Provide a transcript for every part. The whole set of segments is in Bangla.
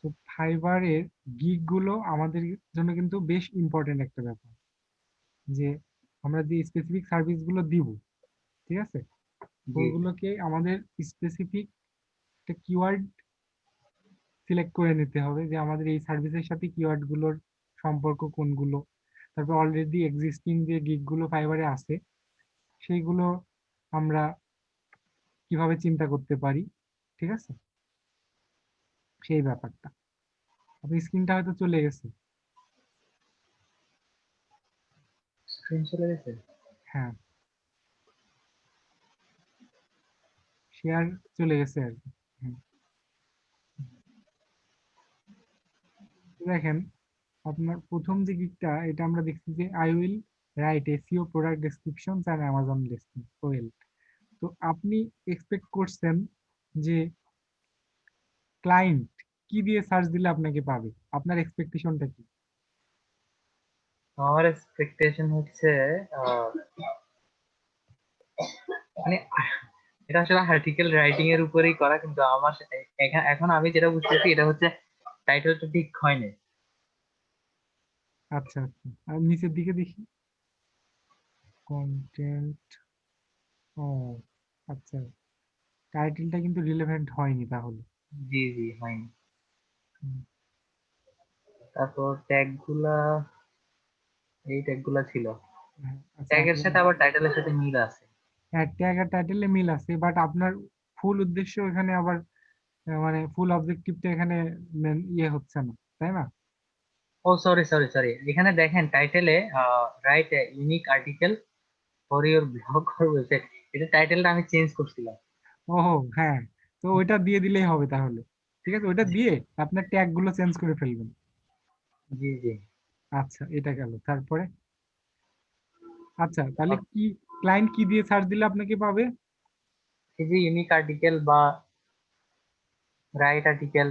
তো ফাইবারের গিগ গুলো আমাদের জন্য কিন্তু বেশ ইম্পর্টেন্ট একটা ব্যাপার, যে আমরা যে স্পেসিফিক সার্ভিস গুলো দিব, ঠিক আছে, তো জি ওগুলোকে আমাদের স্পেসিফিক একটা কিওয়ার্ড সিলেক্ট করে নিতে হবে, যে আমাদের এই সার্ভিসের সাথে কিওয়ার্ড গুলোর সম্পর্ক কোনগুলো। তারপর অলরেডি এক্সিস্টিং যে গিগ গুলো ফাইবারে আছে সেইগুলো আমরা কিভাবে চিন্তা করতে পারি, ঠিক আছে, সেই ব্যাপারটা। আপনার স্ক্রিনটা হয়তো চলে গেছে। স্ক্রিন চলে গেছে। হ্যাঁ, শেয়ার চলে গেছে আর কি। হুম। দেখেন, আপনার প্রথম যে গিকটা, এটা আমরা দেখছি যে I will write SEO product descriptions and Amazon listing well. তো আপনি এক্সপেক্ট করছেন যে ক্লায়েন্ট কি দিয়ে সার্চ দিলে আপনাকে পাবে, আপনার এক্সপেকটেশনটা কি? আমার এক্সপেকটেশন হচ্ছে আহ, মানে এটা আসলে আর্টিকেল রাইটিং এর উপরেই করা, কিন্তু আমার এখন আমি যেটা বুঝতেছি এটা হচ্ছে টাইটেলটা ঠিক হয়নি। আচ্ছা আচ্ছা, আর নিচের দিকে দেখি কন্টেন্ট। ও আচ্ছা, টাইটেলটা কিন্তু রিলেভেন্ট হয়নি তাহলে। জি জি হয়নি। হুম, তারপর ট্যাগ গুলা, এই ট্যাগ গুলা ছিল, হ্যাঁ, আচ্ছা ট্যাগের আপনার, সাথে আবার টাইটেলের সাথে মিল আছে। হ্যাঁ ট্যাগ আর টাইটেলে মিল আছে, বাট আপনার ফুল উদ্দেশ্য এখানে আবার মানে ফুল অবজেক্টিভটা এখানে ইয়ে হচ্ছে না, তাই না? ও সরি সরি সরি, এখানে দেখেন টাইটেলে write unique article for your blog or website, এটা টাইটেলটা আমি চেঞ্জ করছিলাম। ওহো, হ্যাঁ, তো ওইটা দিয়ে দিলেই হবে তাহলে। ঠিক আছে, ওইটা দিয়ে আপনার ট্যাগ গুলো চেঞ্জ করে ফেলবেন। জি জি। আচ্ছা, এটা গেল। তারপরে আচ্ছা, তাহলে কি ক্লায়েন্ট কি দিয়ে সার্চ দিলে আপনাকে পাবে? এই যে ইউনিক আর্টিকেল বা রাইট আর্টিকেল।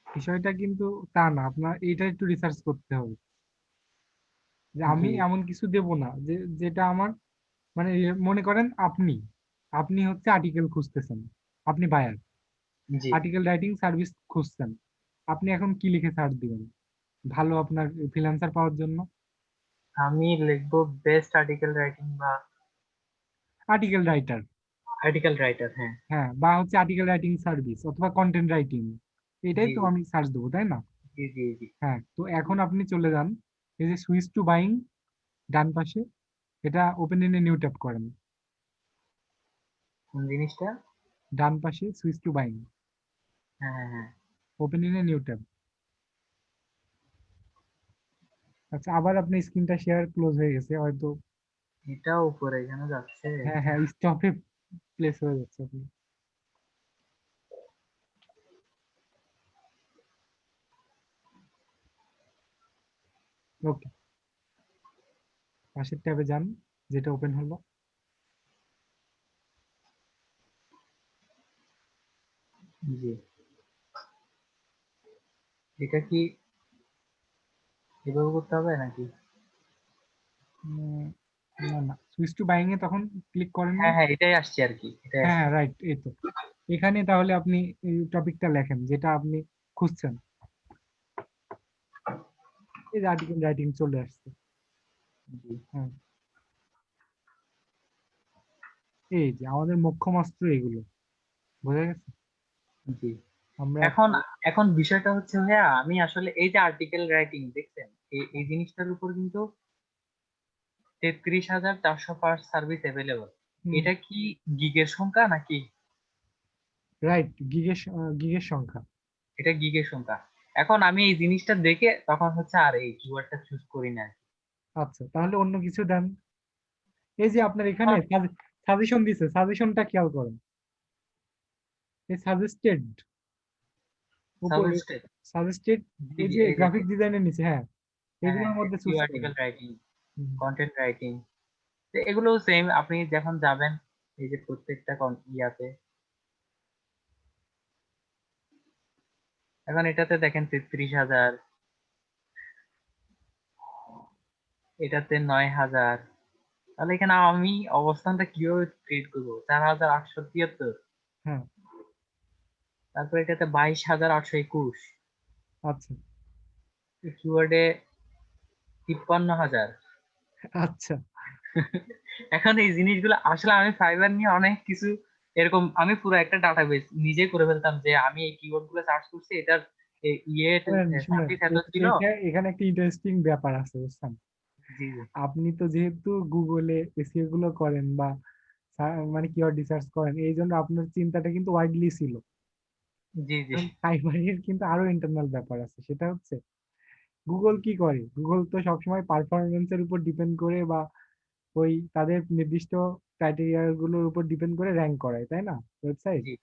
বিষয়টা কিন্তু তা না, আপনার এইটা একটু রিসার্চ করতে হবে, যে জি আমি এমন কিছু দেব না যে যেটা আমার মানে মনে করেন আপনি আপনি হচ্ছে আর্টিকেল খুঁজতেছেন, আপনি বায়ার, জি। আর্টিকেল রাইটিং সার্ভিস খুঁজছেন, আপনি এখন কি লিখে সার্চ দিবেন ভালো আপনার ফ্রিল্যান্সার পাওয়ার জন্য? আমি লিখবো বেস্ট আর্টিকেল রাইটিং বা আর্টিকেল রাইটার, আর্টিকেল রাইটার। হ্যাঁ হ্যাঁ, বা হচ্ছে আর্টিকেল রাইটিং সার্ভিস অথবা কন্টেন্ট রাইটিং, এটাই জি তো আমি সার্চ দেবো, তাই না? জি জি জি। হ্যাঁ, তো এখন আপনি চলে যান এই যে সুইচ টু বাইং, ডান পাশে, এটা open in a new tab করেন। কোন জিনিসটা? ডান পাশে সুইচ টু বাইং, হ্যাঁ হ্যাঁ হ্যাঁ। Open in a new tab. আচ্ছা, আবার আপনার স্ক্রিনটা শেয়ার ক্লোজ হয়ে গেছে হয়তো। এটা উপরে এখানে যাচ্ছে। হ্যাঁ হ্যাঁ, স্টপে প্লেস হয়ে যাচ্ছে আপনি। ওকে, পাশের ট্যাবে যান যেটা ওপেন হলো। জি। এটা কি এভাবে করতে হবে নাকি? উম, না না, সুইচ টু বাইং এ তখন ক্লিক করেন হ্যাঁ নাই? হ্যাঁ, এটাই আসছে আর কি, এটাই হ্যাঁ আসছে। হ্যাঁ, রাইট, এই তো। এখানে তাহলে আপনি এই টপিকটা লেখেন যেটা আপনি খুঁজছেন। এই যে আর্টিকেল রাইটিং চলে আসছে। জি হ্যাঁ, এই যে আমাদের মোক্ষম অস্ত্র এগুলো, বোঝা গেছে? জি। আমরা এখন এখন বিষয়টা হচ্ছে ভাইয়া, আমি আসলে এই যে আর্টিকেল রাইটিং দেখছেন, এই জিনিসটার উপর কিন্তু 33,400 পার সার্ভিস অ্যাভেলেবল। এটা কি গিগের সংখ্যা নাকি? রাইট, গিগের সংখ্যা। এটা গিগের সংখ্যা। এখন আমি এই জিনিসটা দেখে তখন হচ্ছে আর এই কিওয়ার্ডটা চুজ করি না। আচ্ছা, তাহলে অন্য কিছু দেন। এই যে আপনার এখানে এখন সাজেশন দিছে, সাজেশনটা খেয়াল করেন। এই সাজেস্টেড উপরে, সাজেস্টেড। সাজেস্টেড, জি এই জি, যে এই গ্রাফিক দেখেন। ডিজাইনের নিচে, হ্যাঁ, হ্যাঁ হ্যাঁ, এগুলোর মধ্যে এসইও চুজ করেন। আর্টিকেল রাইটিং, হুম, কন্টেন্ট রাইটিং, এগুলো সেম। আপনি যখন যাবেন এই যে প্রত্যেকটা ইয়াতে, এখন এটাতে দেখেন 33,000, এটাতে 9,000। তাহলে এখানে আমি অবস্থানটা কিভাবে ক্রিয়েট করবো? 4,873। হ্যাঁ, তারপর এটাতে 22,821, আচ্ছা এই কিওয়ার্ডে 53,000। আচ্ছা। এখন এই জিনিসগুলো আসলে আমি ফাইবার নিয়ে অনেক কিছু এরকম, আমি পুরো একটা ডাটাবেস নিজে করে ফেলতাম যে আমি এই কিওয়ার্ড গুলো সার্চ করছি, এটার ইয়ে শুনেন শুনেন, সার্ভিস এত ছিল। এখানে একটা ইন্টারেস্টিং ব্যাপার আছে বুঝছেন। জি জি আপনি তো যেহেতু গুগলে এসইও গুলো করেন বা মানে কিওয়ার্ড রিসার্চ করেন, এই জন্য আপনার চিন্তাটা কিন্তু ওয়াইডলি ছিল। জি জি ফাইবারের কিন্তু আরো ইন্টারনাল ব্যাপার আছে, সেটা হচ্ছে গুগল কি করে, গুগল তো সবসময় পারফরমেন্সের উপর ডিপেন্ড করে বা ওই তাদের নির্দিষ্ট ক্রাইটেরিয়া গুলোর উপর ডিপেন্ড করে র্যাঙ্ক করায়, তাই না, ওয়েবসাইট। জি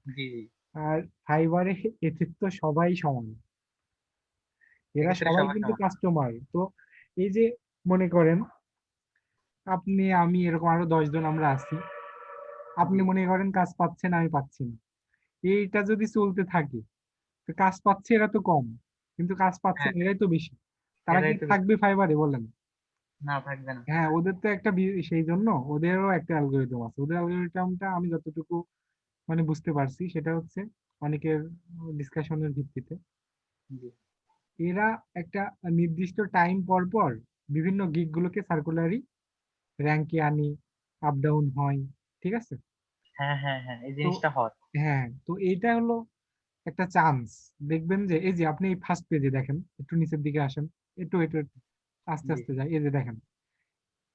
জি জি। আর ফাইবারে এতে তো সবাই সমান, এরা এক্ষেত্রে সবাই সবার কিন্তু সমান। কাস্টমার। তো এই যে মনে করেন আপনি আমি এরকম আরো 10 জন আমরা আছি, আপনি জি মনে করেন কাজ পাচ্ছেন, আমি পাচ্ছি না, এইটা যদি চলতে থাকে, তো কাজ পাচ্ছে এরা তো কম, কিন্তু কাজ পাচ্ছে হ্যাঁ, না এরাই তো বেশি। তারা কি এরাই তো বেশি। থাকবে ফাইবারে বলেন? না, থাকবে না। হ্যাঁ, ওদের তো একটা সেই জন্য ওদেরও একটা অ্যালগোরিদম আছে। ওদের অ্যালগোরিদমটা আমি যতটুকু মানে বুঝতে পারছি সেটা হচ্ছে অনেকের ডিসকাশনের ভিত্তিতে, জি এরা একটা নির্দিষ্ট টাইম পর পর বিভিন্ন গিগ গুলোকে সার্কুলারি র্যাঙ্কে আনি, আপ ডাউন হয়, ঠিক আছে। হ্যাঁ হ্যাঁ হ্যাঁ, এই তো জিনিসটা হয়। হ্যাঁ, তো এইটা হলো একটা চান্স। দেখবেন যে এই যে আপনি এই ফার্স্ট পেজে দেখেন, একটু নিচের দিকে আসেন, একটু একটু আস্তে জি আস্তে যায়, এই যে দেখেন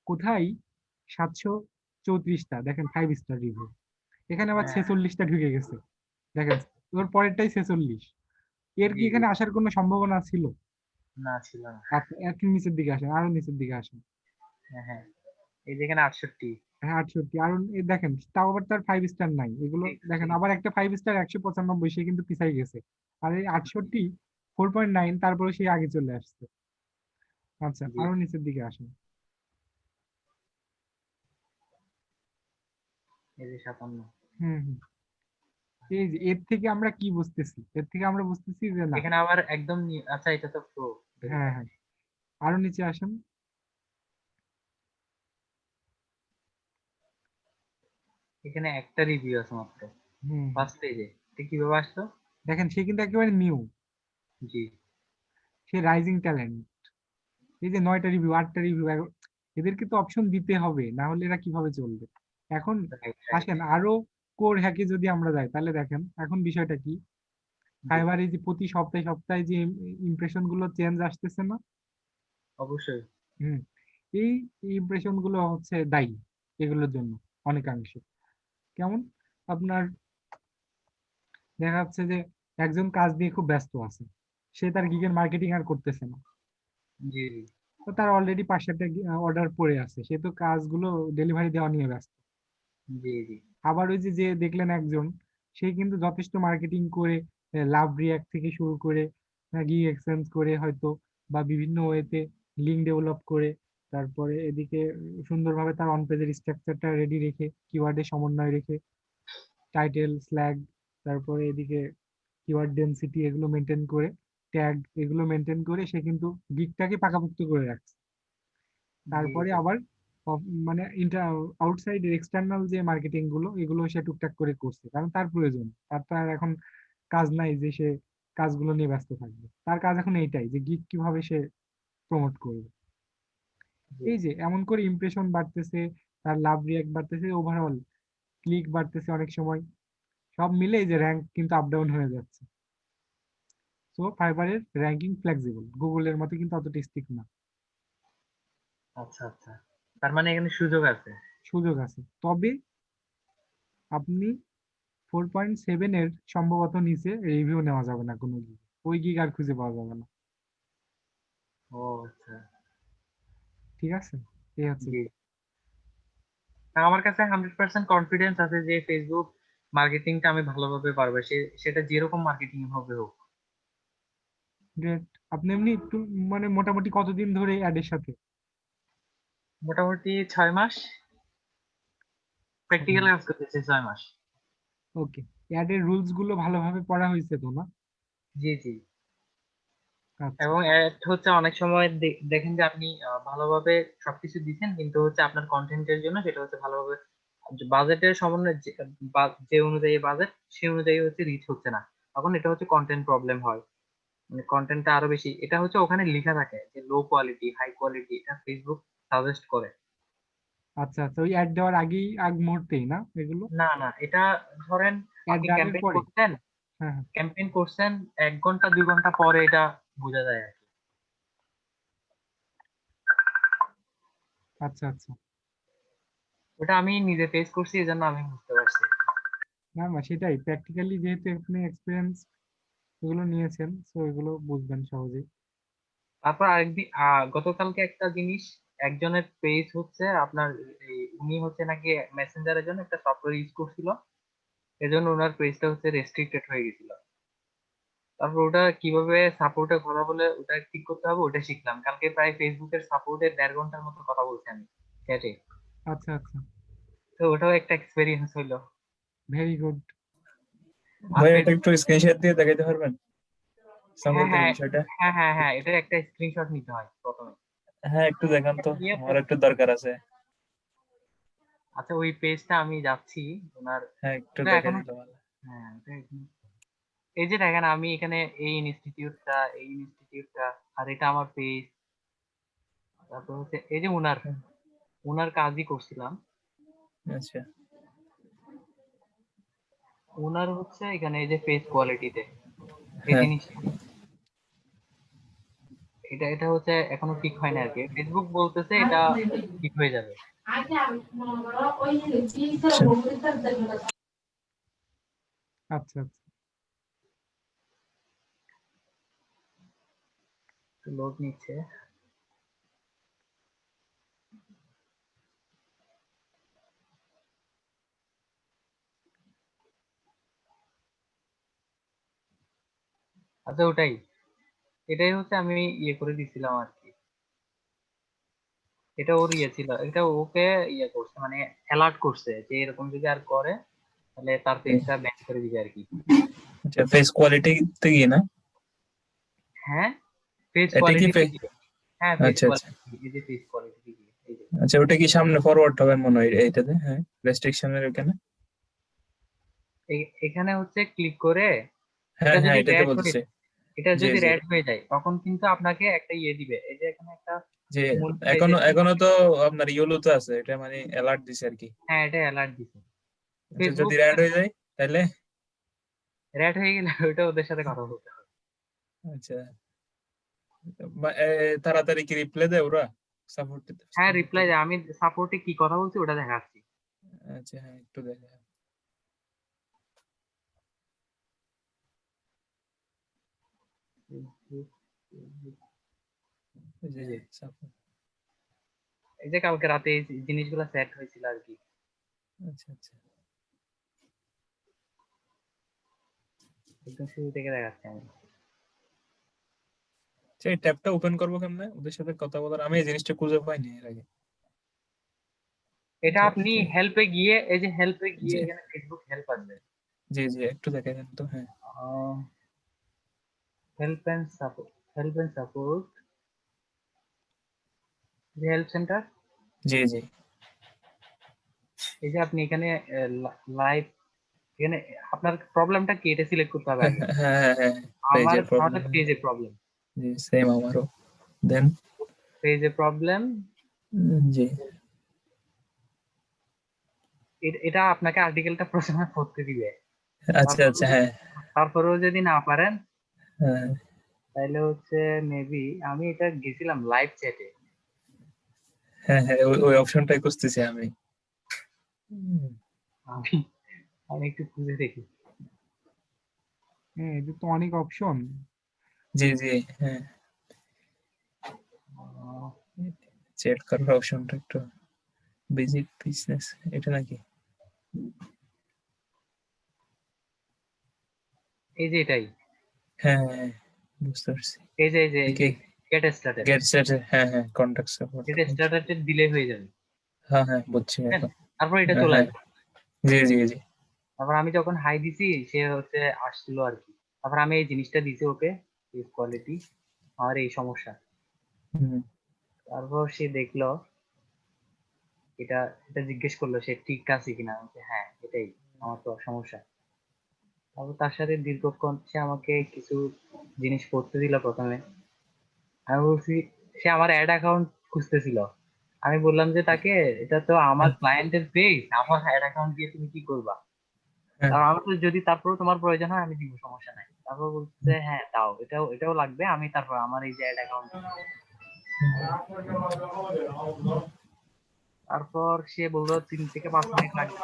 কোথায় 734টা দেখেন 5 স্টার রিভিউ, এখানে আবার হ্যাঁ 46টা ঢুকে গেছে, দেখেন ওর পরেরটাই 46। এর কি জি জি। এখানে আসার কোনো সম্ভাবনা ছিল? না, ছিল না। আপনি একটু নিচের দিকে আসেন, আরো নিচের দিকে আসেন। হ্যাঁ হ্যাঁ, এই যেখানে 68। হ্যাঁ 68, আর এই দেখেন তাও আবার তার 5 স্টার নাই, এগুলো দেখেন 60। আবার একটা 5 স্টার 195, সে কিন্তু পিছাই গেছে। আর এই 68 4.9, তারপরে সে আগে চলে আসছে। আচ্ছা জি, আরো নিচের দিকে আসেন। এই যে 57। হুম হুম। এই যে এর থেকে আমরা কি বুঝতেছি, এর থেকে আমরা বুঝতেছি যে না। এখানে আবার একদম আচ্ছা, এটা তো প্রো হ্যাঁ ভেরিফাই। হ্যাঁ, আরো নিচে আসেন। এখানে একটা রিভিউ আছে মাত্র, হুম হুম। ফার্স্ট পেজে। এটা কিভাবে আসতো? দেখেন সে কিন্তু একেবারে নিউ, জি, সে রাইজিং ট্যালেন্ট। এই যে 9টা রিভিউ 8টা রিভিউ, এদেরকে তো অপশন দিতে হবে, না হলে এরা কিভাবে চলবে। এখন রাইট রাইট। আসেন আরো কোর হ্যাকে যদি আমরা যাই, তাহলে দেখেন এখন বিষয়টা কি। জি, ফাইবার এই যে প্রতি সপ্তাহে সপ্তাহে যে ইমপ্রেশন গুলো চেঞ্জ আসতেছে না, অবশ্যই। হুম, এই ইমপ্রেশন গুলো হচ্ছে দায়ী এগুলোর জন্য অনেকাংশে। কেমন, আপনার দেখা যাচ্ছে যে একজন কাজ নিয়ে খুব ব্যস্ত আছে, সে তার গিগের মার্কেটিং আর করতেছে না, জি জি তো তার অলরেডি 5-7টা অর্ডার পড়ে আছে, সে তো কাজগুলো ডেলিভারি দেওয়া নিয়ে ব্যস্ত। জি জি আবার ওই যে যে দেখলেন একজন, সে কিন্তু যথেষ্ট মার্কেটিং করে, লাভ রিয়াক্ট থেকে শুরু করে গিগ এক্সচেঞ্জ করে হয়তো, বা বিভিন্ন ওয়েতে লিঙ্ক ডেভেলপ করে, তারপরে এদিকে সুন্দরভাবে তার অন পেজের স্ট্রাকচারটা রেডি রেখে, কিওয়ার্ডের সমন্বয় রেখে, টাইটেল স্ল্যাগ, তারপরে এদিকে কিওয়ার্ড ডেনসিটি এগুলো মেনটেন করে, ট্যাগ এগুলো মেনটেন করে সে কিন্তু গিগটাকে পাকাপোক্ত করে রাখছে। জি তারপরে জি আবার মানে আউটসাইড এক্সটার্নাল যে মার্কেটিং গুলো এগুলো সে টুকটাক করে করছে, কারণ তার প্রয়োজন, তার তো আর এখন কাজ নাই যে সে কাজগুলো নিয়ে ব্যস্ত থাকবে, তার কাজ এখন এইটাই যে গিগ কিভাবে সে প্রমোট করবে। জি। এই যে এমন করে ইমপ্রেশন বাড়তেছে, তার লাভ রিয়াক্ট বাড়তেছে, ওভারঅল ক্লিক বাড়তেছে অনেক সময়, সব মিলে এই যে র্যাঙ্ক কিন্তু আপ ডাউন হয়ে যাচ্ছে। সো ফাইবারের র্যাঙ্কিং ফ্লেক্সিবল, গুগলের মতো কিন্তু অতটা স্ট্রিক্ট না। আচ্ছা আচ্ছা, তার মানে এখানে সুযোগ আছে। সুযোগ আছে, তবে আপনি 4.7 এর সম্ভবত নিচে রিভিউ নেওয়া যাবে না কোনো গিগ, ওই গিগ আর খুঁজে পাওয়া যাবে না। ও আচ্ছা। ঠিক আছে, এই হচ্ছে। জি, তা আমার কাছে 100% কনফিডেন্স আছে যে ফেসবুক মার্কেটিংটা আমি ভালোভাবে পারবো, সেটা যেরকম মার্কেটিং হবে হোক। গ্রেট। আপনি এমনি একটু মানে মোটামুটি কতদিন ধরে অ্যাডের সাথে? মোটামুটি 6 মাস, 6 মাস। প্র্যাকটিক্যাল কাজ করতেছে 6 মাস। ওকে, অ্যাডের রুলস গুলো ভালোভাবে পড়া হয়েছে তো না? জি জি। আচ্ছা। এবং অ্যাড হচ্ছে অনেক সময় দেখেন যে আপনি ভালোভাবে সবকিছু দিচ্ছেন, কিন্তু হচ্ছে আপনার কন্টেন্টের জন্য সেটা হচ্ছে ভালোভাবে বাজেটের সমন্বয়ে যে অনুযায়ী বাজেট সেই অনুযায়ী হচ্ছে রিচ হচ্ছে না, তখন এটা হচ্ছে কন্টেন্ট প্রবলেম হয়। মানে কন্টেন্টটা আরো বেশি, এটা হচ্ছে ওখানে লেখা থাকে যে লো কোয়ালিটি হাই কোয়ালিটি, এটা ফেসবুক সাজেস্ট করে। আচ্ছা আচ্ছা, ওই অ্যাড দেওয়ার আগেই, আগ মুহূর্তেই না এগুলো? না না, এটা ধরেন অ্যাড আপনি রানের ক্যাম্পেইন পরে? করছেন, হ্যাঁ হ্যাঁ। 1 ঘন্টা 2 ঘন্টা পরে এটা বোঝা যায় আর কি। আচ্ছা আচ্ছা। ওটা আমি নিজে ফেস করছি, এই জন্য আমি বুঝতে পারছি। না না, সেটাই, প্র্যাকটিক্যালি যেহেতু আপনি এক্সপিরিয়েন্স এগুলো নিয়েছেন, তো এগুলো বুঝবেন সহজেই। তারপর আরেকদিন গতকালকে একটা জিনিস, একজনের পেজ হচ্ছে আপনার উনি হচ্ছে নাকি মেসেঞ্জারের জন্য একটা সফটওয়্যার ইউজ করছিল, এজন্য ওনার পেজটা হচ্ছে রেস্ট্রিক্টেড হয়ে গেছিল। তারপর ওটা কিভাবে সাপোর্টে কথা বলে ওটা ঠিক করতে হবে ওটা শিখলাম কালকে। প্রায় ফেসবুকের সাপোর্টে 1.5 ঘন্টার মতো কথা বলছি আমি চ্যাটে। আচ্ছা আচ্ছা, তো ওটাও একটা এক্সপেরিয়েন্স হইলো। Very good. আর ভাই এটা ফেসবুক, একটু স্ক্রিনশট দিয়ে দেখাইতে পারবেন হ্যাঁ সাপোর্টের হ্যাঁ বিষয়টা? হ্যাঁ হ্যাঁ হ্যাঁ, এটার একটা স্ক্রিনশট নিতে হয় প্রথমে। হ্যাঁ একটু দেখান তো, নিয়ে আমার একটু দরকার আছে। আচ্ছা, ওই পেজটা আমি যাচ্ছি ওনার। হ্যাঁ একটু ওটা দেখা এখনো, দিলে ভালো। হ্যাঁ এই যে দেখেন আমি এখানে এই ইনস্টিটিউটটা, আর এটা আমার পেজ। তারপর হচ্ছে এই যে হুম, ওনার কাজই করছিলাম। আচ্ছা ওনার হচ্ছে এখানে এই যে পেজ কোয়ালিটিতে এই হ্যাঁ জিনিসটা, এটা হচ্ছে এখনো ঠিক হয় না আর কি। ফেসবুক বলতেছে এটা ঠিক হয়ে যাবে। আচ্ছা। আচ্ছা আচ্ছা। লোড নিচ্ছে। আচ্ছা এটাই হচ্ছে আমি ইয়ে করে দিছিলাম আর কি। এটা ওর ইয়ে ছিল, এটা ওকে ইয়ে করছে মানে অ্যালার্ট করছে যে এরকম যদি আর করে তাহলে তার পেজটা ব্যান করে দিবে আর কি। আচ্ছা ফেস কোয়ালিটিতে গিয়ে না? হ্যাঁ, পেজ এটা কি কোয়ালিটিতে গিয়ে। হ্যাঁ, পেজ আচ্ছা আচ্ছা। কোয়ালিটি, এই যে পেজ কোয়ালিটি গিয়ে এই যে আচ্ছা ওটা কি সামনে ফরওয়ার্ড হবে মনে হয় এইটাতে? হ্যাঁ রেস্ট্রিকশনের ওখানে। এখানে হচ্ছে ক্লিক করে হ্যাঁ এটা হ্যাঁ যদি এটাতে রেড হয়ে বলতেছে। যায়, এটা জি যদি জি। রেড হয়ে যায় তখন কিন্তু আপনাকে একটা ইয়ে দিবে, এই যে এখানে একটা যে এখনো মনিটাইজেশন। এখনো তো আপনার ইয়েলোতে আছে, এটা মানে অ্যালার্ট দিছে আর কি। হ্যাঁ, এটা অ্যালার্ট দিছে। আচ্ছা যদি ফেসবুক রেড হয়ে যায় তাহলে? রেড হয়ে গেলে ওইটা ওদের সাথে কথা বলতে হবে। আচ্ছা তাড়াতাড়ি কি রিপ্লাই দেয় ওরা সাপোর্ট? হ্যাঁ, সাপোর্ট রিপ্লাই থেকে? দেয়, আমি সাপোর্টে কি কথা বলছি ওটা দেখাচ্ছি। আচ্ছা হ্যাঁ একটু দেখা। এই যে এই যে সাপোর্ট। এই যে কালকে রাতে এই জিনিসগুলো সেট হয়েছিল আর কি। আচ্ছা আচ্ছা। একদম শুরু থেকে দেখাচ্ছি আমি। আচ্ছা এই ট্যাবটা ওপেন করবো কেমনে ওদের সাথে কথা বলার? আমি এই জিনিসটা খুঁজে পাইনি এর আগে। এটা আচ্ছা আপনি হেল্পে গিয়ে, এই যে হেল্পে গিয়ে জি এখানে ফেসবুক হেল্প আসবে। জি জি একটু দেখে দেন তো। হ্যাঁ হেল্প এন্ড সাপোর্ট যে হেল্প সেন্টার। জি জি। এই যে আপনি এখানে লাইভ, এখানে আপনার প্রবলেমটা কি এটা সিলেক্ট করতে হবে হ্যাঁ আগে। হ্যাঁ হ্যাঁ হ্যাঁ, পেজের আমাদের প্রবলেম। পেজে প্রবলেম, জি সেম আমারও। দেন পেজে প্রবলেম। জি এটা আপনাকে আর্টিকেলটা প্রথমে পড়তে দিবে। আচ্ছা তারপর আচ্ছা হ্যাঁ তারপরেও যদি না পারেন হ্যাঁ তাহলে হচ্ছে মেবি, আমি এটা গেছিলাম লাইভ চ্যাটে। হ্যাঁ হ্যাঁ ওই ওই অপশনটাই খুঁজতেছি আমি। হুম, আমি আমি একটু খুঁজে দেখি। হ্যাঁ, এটা তো অনেক অপশন। জি জি হ্যাঁ আহ, চেক করার অপশনটা একটু, ভিজিট বিজনেস এটা নাকি? এই যে এটাই, হ্যাঁ হ্যাঁ বুঝতে পারছি। এই যে দেখি গেট স্টার্টেড। গেট সেট, হ্যাঁ হ্যাঁ কন্টাক্ট সাপোর্ট। গেট স্টার্টেড দিলে হয়ে যাবে। হ্যাঁ হ্যাঁ বুঝছি হ্যাঁ, এখন। তারপর এটা হ্যাঁ চলে হ্যাঁ আসবে। জি জি জি। তারপর আমি যখন হাই দিছি সে হচ্ছে আসছিল আর কি। তারপর আমি এই জিনিসটা দিছি ওকে, কোয়ালিটি আর এই সমস্যা। হুম, তারপর সে দেখলো, এটা এটা জিজ্ঞেস করলো সে ঠিক আছে কিনা, আমি বলছি, হ্যাঁ এটাই আমার তো সমস্যা। তারপর তার সাথে দীর্ঘক্ষণ সে আমাকে কিছু জিনিস করতে দিল প্রথমে। আমি বলছি, সে আমার অ্যাড অ্যাকাউন্ট খুঁজতেছিল। আমি বললাম যে তাকে, এটা তো আমার ক্লায়েন্টের পেজ, আমার অ্যাড অ্যাকাউন্ট দিয়ে তুমি কি করবা? হ্যাঁ, তারপর আমি বলছি, যদি তারপরে তোমার প্রয়োজন হয় আমি দিব, সমস্যা নাই। তারপর বলছে হ্যাঁ দাও, এটাও লাগবে, আমি তারপর আমার এই যে অ্যাড অ্যাকাউন্ট। তারপর সে বললো 3 থেকে 5 মিনিট লাগবে।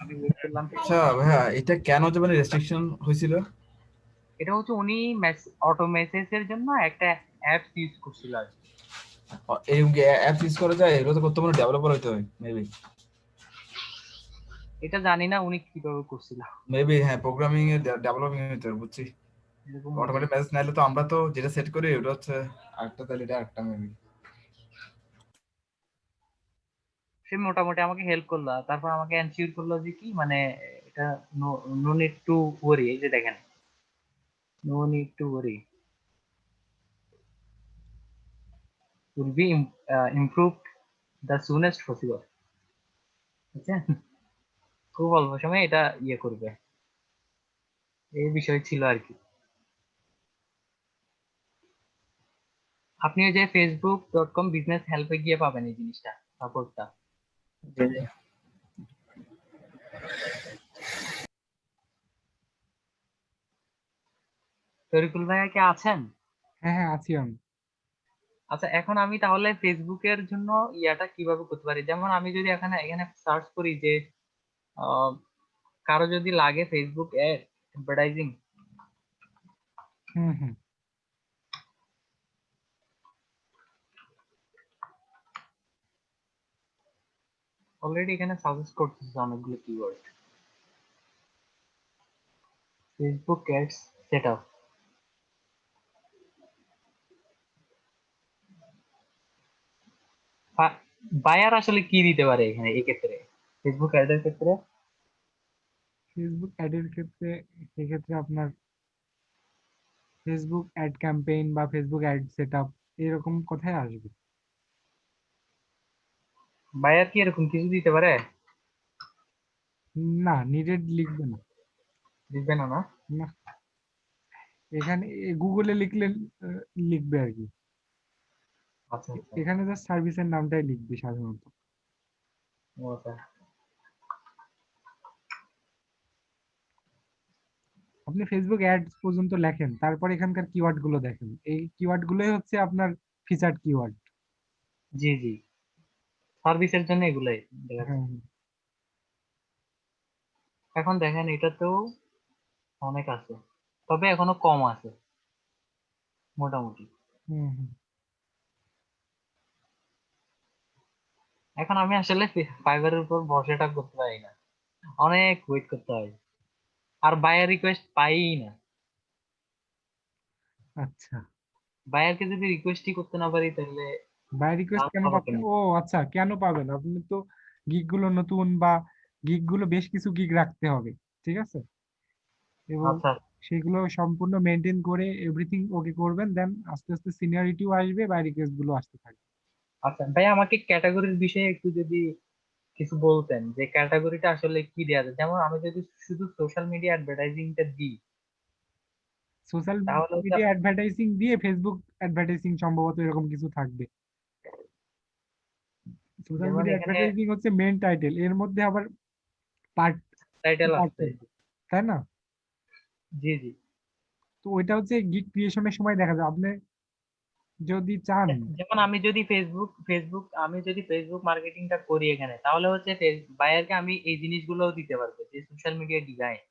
আমি ওয়েট করলাম। আচ্ছা ভাইয়া, এটা কেন যে মানে রেস্ট্রিকশন হয়েছিল? এটা হচ্ছে উনি অটো মেসেজের জন্য একটা অ্যাপস ইউজ করছিল আর কি। এই অ্যাপস ইউজ করা যায়, এগুলো তো করতে মানে ডেভেলপার হইতে হয় মেবি। এটা জানি না উনি কিভাবে করছিল, মেবি হ্যাঁ, প্রোগ্রামিং এর ডেভেলপিং হইতে হয়, বুঝছি। এরকম হতে অটোমেটিক মেসেজ নাইলে তো আমরা তো যেটা সেট করি ওটা হচ্ছে আরেকটা, তাহলে এটা আরেকটা মেবি। সে মোটামুটি আমাকে হেল্প করলো। আর তারপর আমাকে এনশিওর করলো যে কি মানে এটা নো নিড টু ওয়ারি। এই যে দেখেন, no need to worry, will be improved the soonest possible. বুঝছেন, খুব অল্প সময় এটা ইয়ে করবে, এই বিষয় ছিল আর কি। আপনি ওই যে facebook.com বিজনেস হেল্পে গিয়ে পাবেন এই জিনিসটা, সাপোর্টটা। জি, জি। তরিকুল ভাইয়া কি আছেন? হ্যাঁ হ্যাঁ, আছি আমি। আচ্ছা, এখন আমি তাহলে ফেসবুকের জন্য ইয়াটা কিভাবে করতে পারি? যেমন আমি যদি এখানে এখানে সার্চ করি যে আহ, কারো যদি লাগে ফেসবুক অ্যাডভার্টাইজিং, হুম হুম। অলরেডি এখানে সাজেস্ট করতেছে অনেকগুলো keyword. Facebook ads set up, buyer আসলে কি দিতে পারে এখানে এই ক্ষেত্রে, ফেসবুক অ্যাডের ক্ষেত্রে? ফেসবুক অ্যাডের ক্ষেত্রে সেক্ষেত্রে আপনার ফেসবুক অ্যাড ক্যাম্পেইন বা ফেসবুক অ্যাড সেটআপ এরকম কথাই আসবে। বায়ার কি এরকম কিছু দিতে পারে? না, নিডেড লিখবে না। দিবে না, না? না, এখানে গুগলে লিখলে লিখবে আর কি। আচ্ছা আচ্ছা। এখানে জাস্ট সার্ভিসের নামটাই লিখবে সাধারণত। ও আচ্ছা। আপনি ফেসবুক অ্যাডস পর্যন্ত লেখেন, তারপর এখানকার কিওয়ার্ড গুলো দেখেন, এই কিওয়ার্ড গুলোই হচ্ছে আপনার ফিচার্ড কিওয়ার্ড। জি জি, সার্ভিসের জন্য এগুলাই দেখা হ্যাঁ যায়। এখন দেখেন এটাতেও অনেক আছে, তবে এখনো কম আছে মোটামুটি। হুম হুম। এখন আমি আসলে ফাইবারের উপর ভরসাটা করতে পারি না, অনেক ওয়েট করতে হয়, আর বায়ার রিকোয়েস্ট পাই না। আচ্ছা, বায়ারকে যদি রিকোয়েস্টই করতে না পারি তাহলে বাই রিকোয়েস্ট কাজ কেন হবে পাচ্ছেন? কেমনে? ও আচ্ছা, কেন পাবেন? আপনি তো গিগ গুলো নতুন, বা গিগ গুলো বেশ কিছু গিগ রাখতে হবে, ঠিক আছে, এবং আচ্ছা সেগুলো সম্পূর্ণ মেনটেন করে এভরিথিং ওকে করবেন, দেন আস্তে আস্তে সিনিয়রিটিও আসবে, বাই রিকোয়েস্ট গুলো আসতে থাকবে। আচ্ছা ভাই, আমাকে ক্যাটাগরির বিষয়ে একটু যদি কিছু বলতেন, যে ক্যাটাগরিটা আসলে কি দেওয়া যায়। যেমন আমি যদি শুধু সোশ্যাল মিডিয়া অ্যাডভার্টাইজিংটা দিই সোশ্যাল তাহলে ওটা, মিডিয়া অ্যাডভার্টাইজিং দিয়ে ফেসবুক অ্যাডভার্টাইজিং সম্ভবত এরকম কিছু থাকবে। সোশ্যাল যেমন মিডিয়া এখানে অ্যাডভার্টাইজিং হচ্ছে মেন টাইটেল, এর মধ্যে আবার পার্ট টাইটেল পার্ট আছে। থাকবে, তাই না? জি জি। তো ওইটা হচ্ছে গিগ ক্রিয়েশনের সময় দেখা যায়। আপনি যদি চান, যেমন আমি যদি ফেসবুক মার্কেটিংটা করি এখানে, তাহলে হচ্ছে বায়ারকে আমি এই জিনিসগুলোও দিতে পারবো, যে সোশ্যাল মিডিয়া ডিজাইন,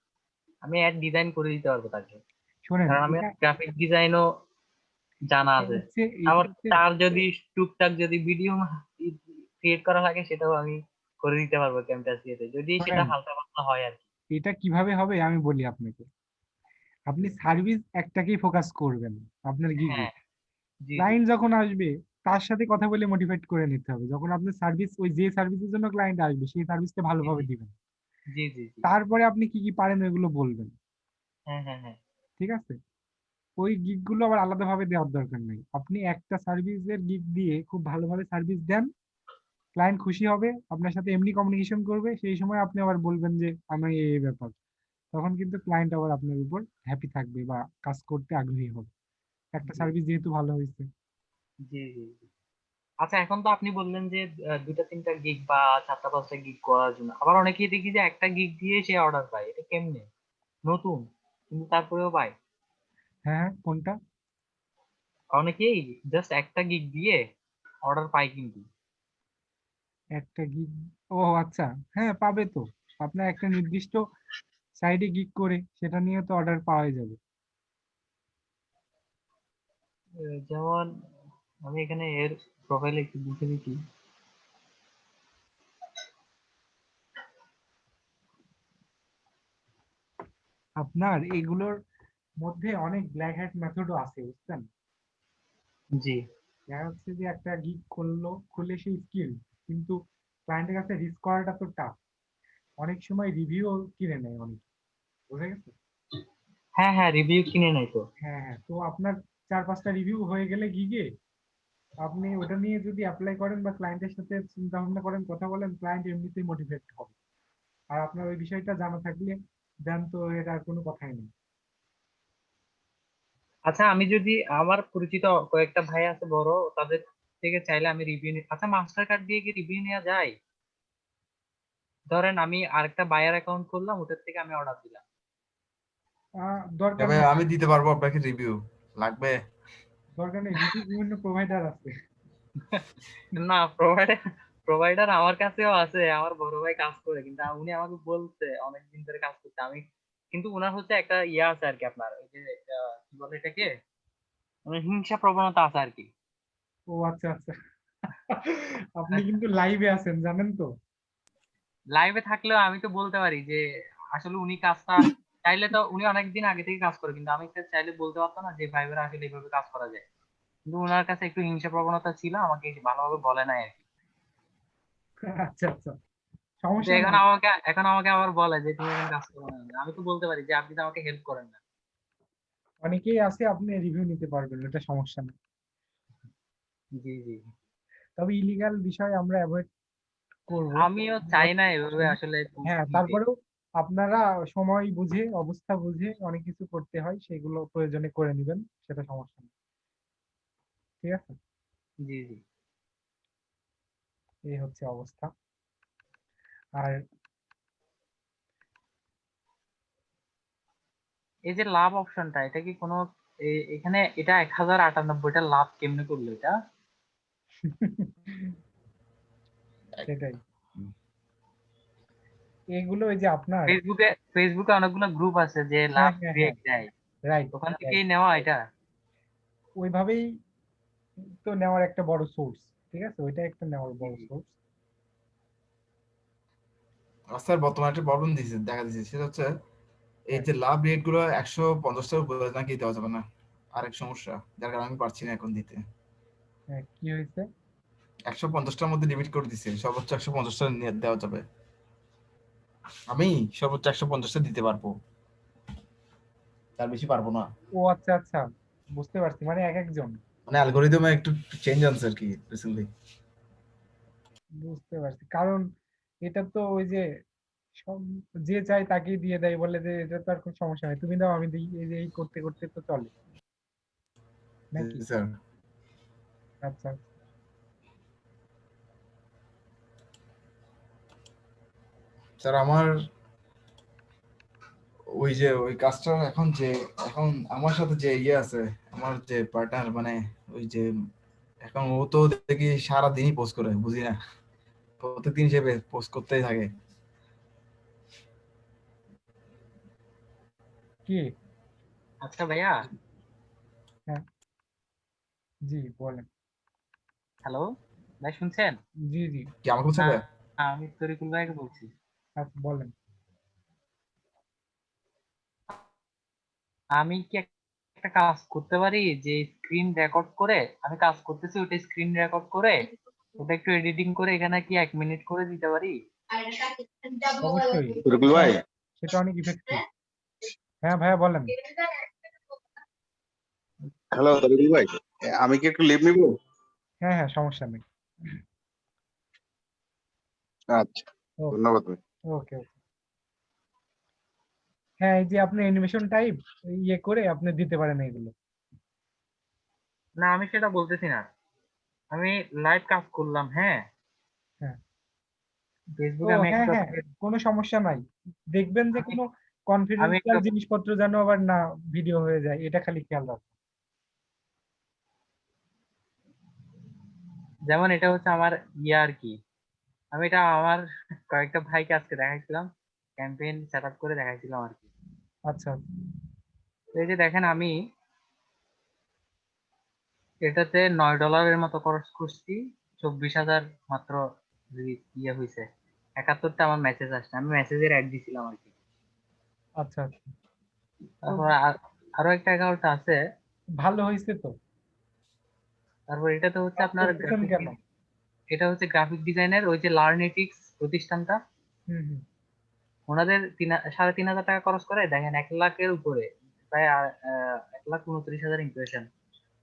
আমি অ্যাড ডিজাইন করে দিতে পারবো তাকে, শোনেন, কারণ আমি এটা গ্রাফিক ডিজাইনও জানা এটা আছে। হচ্ছে এটা আবার হচ্ছে তার যদি টুকটাক যদি ভিডিও ক্রিয়েট করা লাগে সেটাও আমি করে দিতে পারবো ক্যামটাসিয়াতে, যদি সেটা শোনেন, হালকা পাতলা হয় আর কি। এটা কিভাবে হবে আমি বলি আপনাকে। আপনি সার্ভিস একটাকেই ফোকাস করবেন আপনার গিগে। হ্যাঁ জি জি ক্লায়েন্ট যখন আসবে তার সাথে কথা বলে মোটিভেট করে নিতে হবে। যখন আপনার সার্ভিস, ওই যে সার্ভিসের জন্য ক্লায়েন্ট আসবে সেই সার্ভিসটা জি ভালোভাবে জি দিবেন। জি জি জি। তারপরে আপনি কি কি পারেন ওইগুলো বলবেন, হ্যাঁ হ্যাঁ হ্যাঁ। ঠিক আছে? ওই গিগ গুলো আবার আলাদাভাবে দেওয়ার দরকার নেই। আপনি একটা সার্ভিসের গিগ দিয়ে খুব ভালোভাবে সার্ভিস দেন, ক্লায়েন্ট খুশি হবে, আপনার সাথে এমনি কমিউনিকেশন করবে, সেই সময় আপনি আবার বলবেন যে আমি এই ব্যাপার, তখন কিন্তু ক্লায়েন্ট আবার আপনার উপর হ্যাপি থাকবে বা কাজ করতে আগ্রহী হবে, একটা জি সার্ভিস যেহেতু ভালো হয়েছে। জি জি জি। আচ্ছা, এখন তো আপনি বললেন যে দুটা তিনটা গিগ বা চারটা পাঁচটা গিগ করার জন্য, আবার অনেকেই দেখি যে একটা গিগ দিয়ে সে অর্ডার পায়, এটা কেমনে? নতুন কিন্তু তারপরেও পায়। হ্যাঁ হ্যাঁ, কোনটা? অনেকেই জাস্ট একটা গিগ দিয়ে অর্ডার পায় কিন্তু। একটা গিগ, ও আচ্ছা, হ্যাঁ পাবে তো। আপনার একটা নির্দিষ্ট সাইডে গিগ করে সেটা নিয়ে তো অর্ডার পাওয়াই যাবে। যেমন আমি এখানে এর প্রোফাইলে একটু লিখে দিচ্ছি। আপনার এগুলোর মধ্যে অনেক ব্ল্যাক হ্যাট মেথডও আছে, বুঝছেন? জি দেখা যাচ্ছে যে একটা গিগ খুললে সেই স্কিল, কিন্তু ক্লায়েন্টের কাছে রিস্ক করাটা তো টাফ। অনেক সময় রিভিউ কিনে নেয় অনেক, বুঝে গেছে? হ্যাঁ হ্যাঁ, রিভিউ কিনে নাই তো। হ্যাঁ হ্যাঁ, তো আপনার 4-5টা রিভিউ হয়ে গেলে গিগে আপনি ওটা নিয়ে যদি অ্যাপ্লাই করেন বা ক্লায়েন্টের সাথে চিন্তা ভাবনা করেন, কথা বলেন, ক্লায়েন্ট এমনিতেই মোটিভেট হবে। আর আপনার ওই বিষয়টা জানা থাকলে দেন তো এর আর কোনো কথাই নেই। আচ্ছা, আমি যদি আমার পরিচিত কয়েকটা ভাই আছে বড়, তাদের থেকে চাইলে আমি রিভিউ আচ্ছা, মাস্টার কার্ড দিয়ে কি রিভিউ নেওয়া যায়? ধরেন আমি আরেকটা বায়ার অ্যাকাউন্ট করলাম, ওটার থেকে আমি অর্ডার দিলাম। দরকার ভাই নেই, আমি দিতে পারবো আপনাকে রিভিউ, লাগবে? দরকার নেই, রিভিউ বিভিন্ন প্রোভাইডার আছে। না, প্রোভাইডার আমার কাছেও আছে, আমার বড় ভাই কাজ করে, কিন্তু উনি আমাকে বলছে অনেকদিন ধরে কাজ করতে। আমি কিন্তু উনার হচ্ছে একটা ইয়ে আছে আর কি, আপনার ওই যে কি বলে এটাকে, মানে হিংসা প্রবণতা আছে আর কি। ও আচ্ছা আচ্ছা। আপনি কিন্তু লাইভে আছেন জানেন তো। লাইভে থাকলেও আমি তো বলতে পারি যে আসলে উনি কাজটা চাইলে তো, উনি অনেকদিন আগে থেকে কাজ করে, কিন্তু আমি তো চাইলে বলতে পারতাম না যে ভাইবেরা আসলে এইভাবে কাজ করা যায়। কিন্তু ওনার কাছে একটু হিংসা প্রবণতা ছিল, আমাকে ভালোভাবে বলে নাই আর কি। আচ্ছা আচ্ছা, কিন্তু সমস্যা এখন নাই। আমাকে আবার বলে যে তুমি এখন কাজ করো না। আমি তো বলতে পারি যে আপনি তো আমাকে হেল্প করেন না। অনেকেই আছে, আপনি রিভিউ নিতে পারবেন, এটা সমস্যা নেই। জি জি। তবে ইলিগাল বিষয় আমরা অ্যাভয়েড করব। আমিও চাই না এভাবে আসলে ঘুষ হ্যাঁ, নিতে। তারপরেও আপনারা সময় বুঝে, অবস্থা বুঝে অনেক কিছু করতে হয়, সেগুলো প্রয়োজনে করে নেবেন, সেটা সমস্যা নেই। ঠিক আছে, জি জি। এই হচ্ছে অবস্থা। আর এই যে লাভ অপশনটা, এটা কি কোনো এখানে এটা 1098টা লাভ কেমনে করলো এটা? সেটাই, এগুলো ওই যে আপনার, ফেসবুকে অনেকগুলো গ্রুপ আছে যে হ্যাঁ লাভ হ্যাঁ হ্যাঁ, ক্রিয়েট দেয়, রাইট ওখান রাইট, থেকেই নেওয়া এটা। ওইভাবেই তো নেওয়ার একটা বড় সোর্স। ঠিক আছে, ওইটা একটা নেওয়ার জি বড় জি। সোর্স। স্যার বর্তমানে একটা প্রবলেম দিয়েছে, দেখা দিচ্ছে, সেটা হচ্ছে এই যে লাভ রেট গুলো 150টার উপরে নাকি দেওয়া যাবে না, আরেক সমস্যা, যার কারণে আমি পারছি না এখন দিতে। হ্যাঁ, কি হয়েছে? 150টার মধ্যে লিমিট করে দিছে, সর্বোচ্চ 150টা দেওয়া যাবে। আমি সর্বোচ্চ 150টা দিতে পারবো, তার বেশি পারবো না। ও আচ্ছা আচ্ছা, বুঝতে পারছি, মানে এক একজন। মানে অ্যালগোরিদমে একটু চেঞ্জ আনছে আর কি রিসেন্টলি। বুঝতে পারছি, কারণ এটা তো ওই যে সব, যে চায় তাকেই দিয়ে দেয়, বলে যে এটা তো আর কোনো সমস্যা নাই, তুমি দাও আমি দিই, এই যে এই করতে করতে তো চলে নাকি? স্যার আচ্ছা আচ্ছা। স্যার আমার ওই যে ওই কাজটা এখন যে, এখন আমার সাথে যে ইয়ে আছে, আমার যে পার্টনার, মানে ওই যে, এখন ও তো দেখি সারাদিনই পোস্ট করে, বুঝি না, প্রত্যেকদিন সে পোস্ট করতেই থাকে। কি? আচ্ছা ভাইয়া। হ্যাঁ, জি বলেন। হ্যালো ভাই, শুনছেন? জি জি, কি আমাকে বলছে না, ভাই? আমি তরিকুল ভাইকে বলছি। আচ্ছা বলেন। আমি কি একটা কাজ করতে পারি যে স্ক্রিন রেকর্ড করে, আমি কাজ করতেছি ওটা স্ক্রিন রেকর্ড করে ওটা একটু এডিটিং করে এখানে কি 1 মিনিট করে দিতে পারি? অবশ্যই, রুকুল সেটা ভাই, সেটা অনেক ইফেক্টিভ। হ্যাঁ ভাইয়া বলেন। হ্যালো রুকুল ভাই, আমি কি একটু লিভ নিব? হ্যাঁ হ্যাঁ, সমস্যা নেই। আচ্ছা, ধন্যবাদ ভাই। ওকে ওকে। হ্যাঁ, এই যে আপনি অ্যানিমেশন টাইপ ইয়ে করে আপনি দিতে পারেন এগুলো। না আমি সেটা বলতেছি না, আমি লাইভ কাজ করলাম, হ্যাঁ হ্যাঁ। ও ফেসবুকে আমি হ্যাঁ একটা হ্যাঁ, কোনো সমস্যা নাই। দেখবেন যে আমি কোনো আমি কনফিডেন্সিয়াল একটা জিনিসপত্র যেন আবার না ভিডিও হয়ে যায়, এটা খালি খেয়াল রাখবেন। যেমন এটা হচ্ছে আমার ইয়ে আর কি, আমি এটা আমার কয়েকটা ভাইকে আজকে দেখাইছিলাম, ক্যাম্পেইন সেট আপ করে দেখাইছিলাম আর কি। আচ্ছা তো এই যে দেখেন আমি এটাতে $9 মতো খরচ করছি, 24,000 মাত্র ইয়ে হয়েছে, 71টা আমার মেসেজ আসছে, আমি মেসেজের অ্যাড দিছিলাম আর কি। আচ্ছা আচ্ছা। তারপর আরো একটা অ্যাকাউন্ট আছে, ভালো হয়েছে তো। তারপর এটাতে হচ্ছে আপনার করতেছেন কেন? এটা হচ্ছে গ্রাফিক ডিজাইনের ওই যে লার্নেটিক্স প্রতিষ্ঠানটা, হুম হুম। ওনাদের 3,500 টাকা খরচ করে দেখেন 1 লাখের উপরে, প্রায় 1,29,000 ইমপ্রেশন,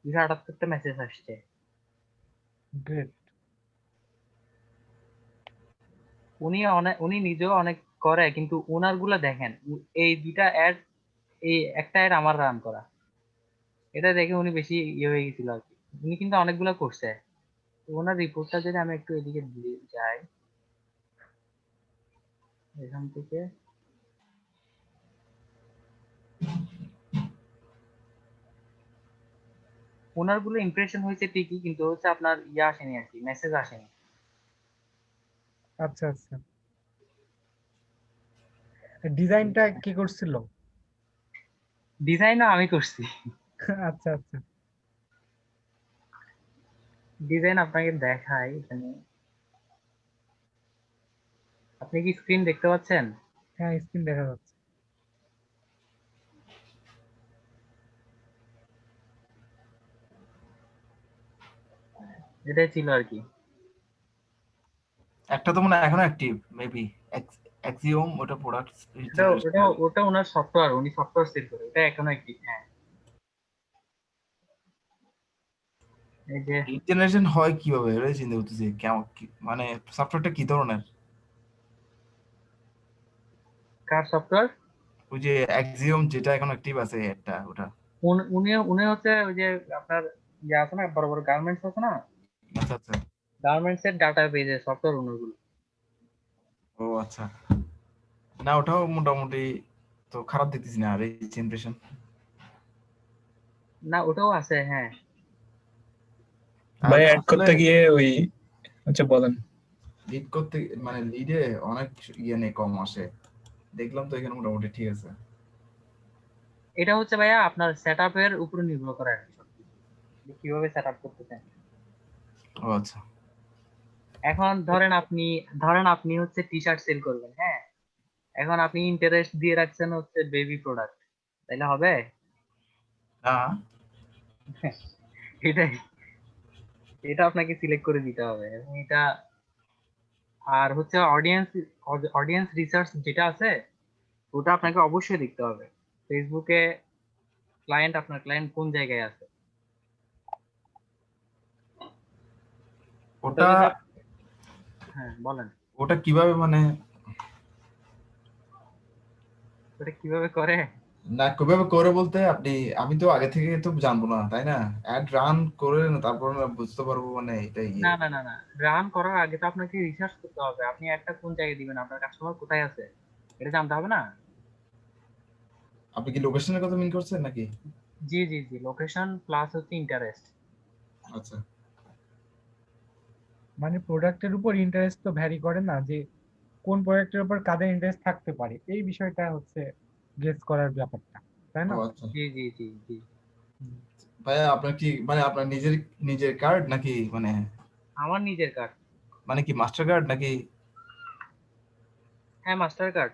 278টা মেসেজ আসছে। গ্রেট। উনি নিজেও অনেক করে, কিন্তু ওনার গুলা দেখেন, এই দুইটা অ্যাড, এই একটা অ্যাড আমার রান করা, এটা দেখে উনি বেশি ইয়ে হয়ে গেছিল আর কি। উনি কিন্তু অনেকগুলা করছে। তো ওনার রিপোর্টটা যদি আমি একটু এদিকে দিয়ে যাই, এখান থেকে ওনার গুলো ইমপ্রেশন হয়েছে ঠিকই, কিন্তু হচ্ছে আপনার ইয়ে আসেনি আর কি, মেসেজ আসেনি। আচ্ছা আচ্ছা। ডিজাইনটা কি করছিল? ডিজাইনও আমি করছি। আচ্ছা আচ্ছা। ডিজাইন আপনাকে দেখাই এখানে, আপনি কি স্ক্রিন দেখতে পাচ্ছেন? হ্যাঁ, স্ক্রিন দেখা যাচ্ছে। এটাই ছিল আর কি। একটা তো মনে হয় এখনো অ্যাক্টিভ মেবি, অ্যাক্সিওম, ওটা প্রোডাক্ট। ওটা ওনার সফটওয়্যার, উনি সফটওয়্যার সেল করে, এটা এখনো একটি, হ্যাঁ এই যে লিড জেনারেশন হয় কিভাবে এটাই চিন্তা করতেছি, কেমন মানে সফটওয়্যারটা কি ধরনের? কার সফটওয়্যার? ওই যে অ্যাক্সিওম যেটা এখন অ্যাক্টিভ আছে একটা, ওটা। উনি উনি হচ্ছে ওই যে আপনার ইয়ে আছে না, বড় বড় গার্মেন্টস আছে না, আচ্ছা আচ্ছা। গার্মেন্টস এর ডাটা বেজে সফটওয়্যার ওনারগুলো। ও আচ্ছা। না ওটাও মোটামুটি তো খারাপ দেখতেছি না আর এই ইমপ্রেশন। না ওটাও আছে, হ্যাঁ। ভাই অ্যাড আসলে করতে গিয়ে ওই, আচ্ছা বলেন। লিড করতে মানে লিডে অনেক ইয়ে নেই, কম আসে দেখলাম তো, এখানে মোটামুটি ঠিক আছে। এটা হচ্ছে ভাইয়া আপনার সেটআপের উপর নির্ভর করে আর কি, সবকিছু যে কিভাবে সেটআপ করতেছেন। ও আচ্ছা। এখন ধরেন আপনি হচ্ছে টি শার্ট সেল করবেন, হ্যাঁ, এখন আপনি ইন্টারেস্ট দিয়ে রাখছেন হচ্ছে বেবি প্রোডাক্ট, তাইলে হবে? না এটাই, এটা আপনাকে সিলেক্ট করে দিতে হবে, এবং এটা আর হচ্ছে অডিয়েন্স রিসার্চ যেটা আছে, ওটা আপনাকে অবশ্যই দেখতে হবে। ফেসবুকে আপনার ক্লায়েন্ট কোন জায়গায় আছে, ওটা ওটা যদি হ্যাঁ বলেন, ওটা কিভাবে মানে, ওটা কিভাবে করে? না কিভাবে করে বলতে আপনি, আমি তো আগে থেকে তো জানবো না তাই না, অ্যাড রান করে তারপর না বুঝতে পারবো মানে এটা না ইয়ে। না না না, রান করার আগে তো আপনাকে রিসার্চ করতে হবে, আপনি একটা কোন জায়গায় দিবেন, আপনার কাস্টমার কোথায় আছে, এটা জানতে হবে না? আপনি কি লোকেশনের কথা মিন করছেন নাকি? জি জি জি, লোকেশন প্লাস হচ্ছে ইন্টারেস্ট। আচ্ছা। মানে প্রোডাক্টের উপর ইন্টারেস্ট তো ভ্যারি করে না, যে কোন প্রোডাক্টের উপর কাদের ইন্টারেস্ট থাকতে পারে, এই বিষয়টা হচ্ছে গেস করার ব্যাপারটা, তাই ও না? আচ্ছা। জি জি জি জি। হুম। ভাইয়া আপনার কি মানে আপনার নিজের নিজের কার্ড নাকি মানে, আমার নিজের কার্ড। মানে কি মাস্টার কার্ড নাকি হ্যাঁ মাস্টার কার্ড।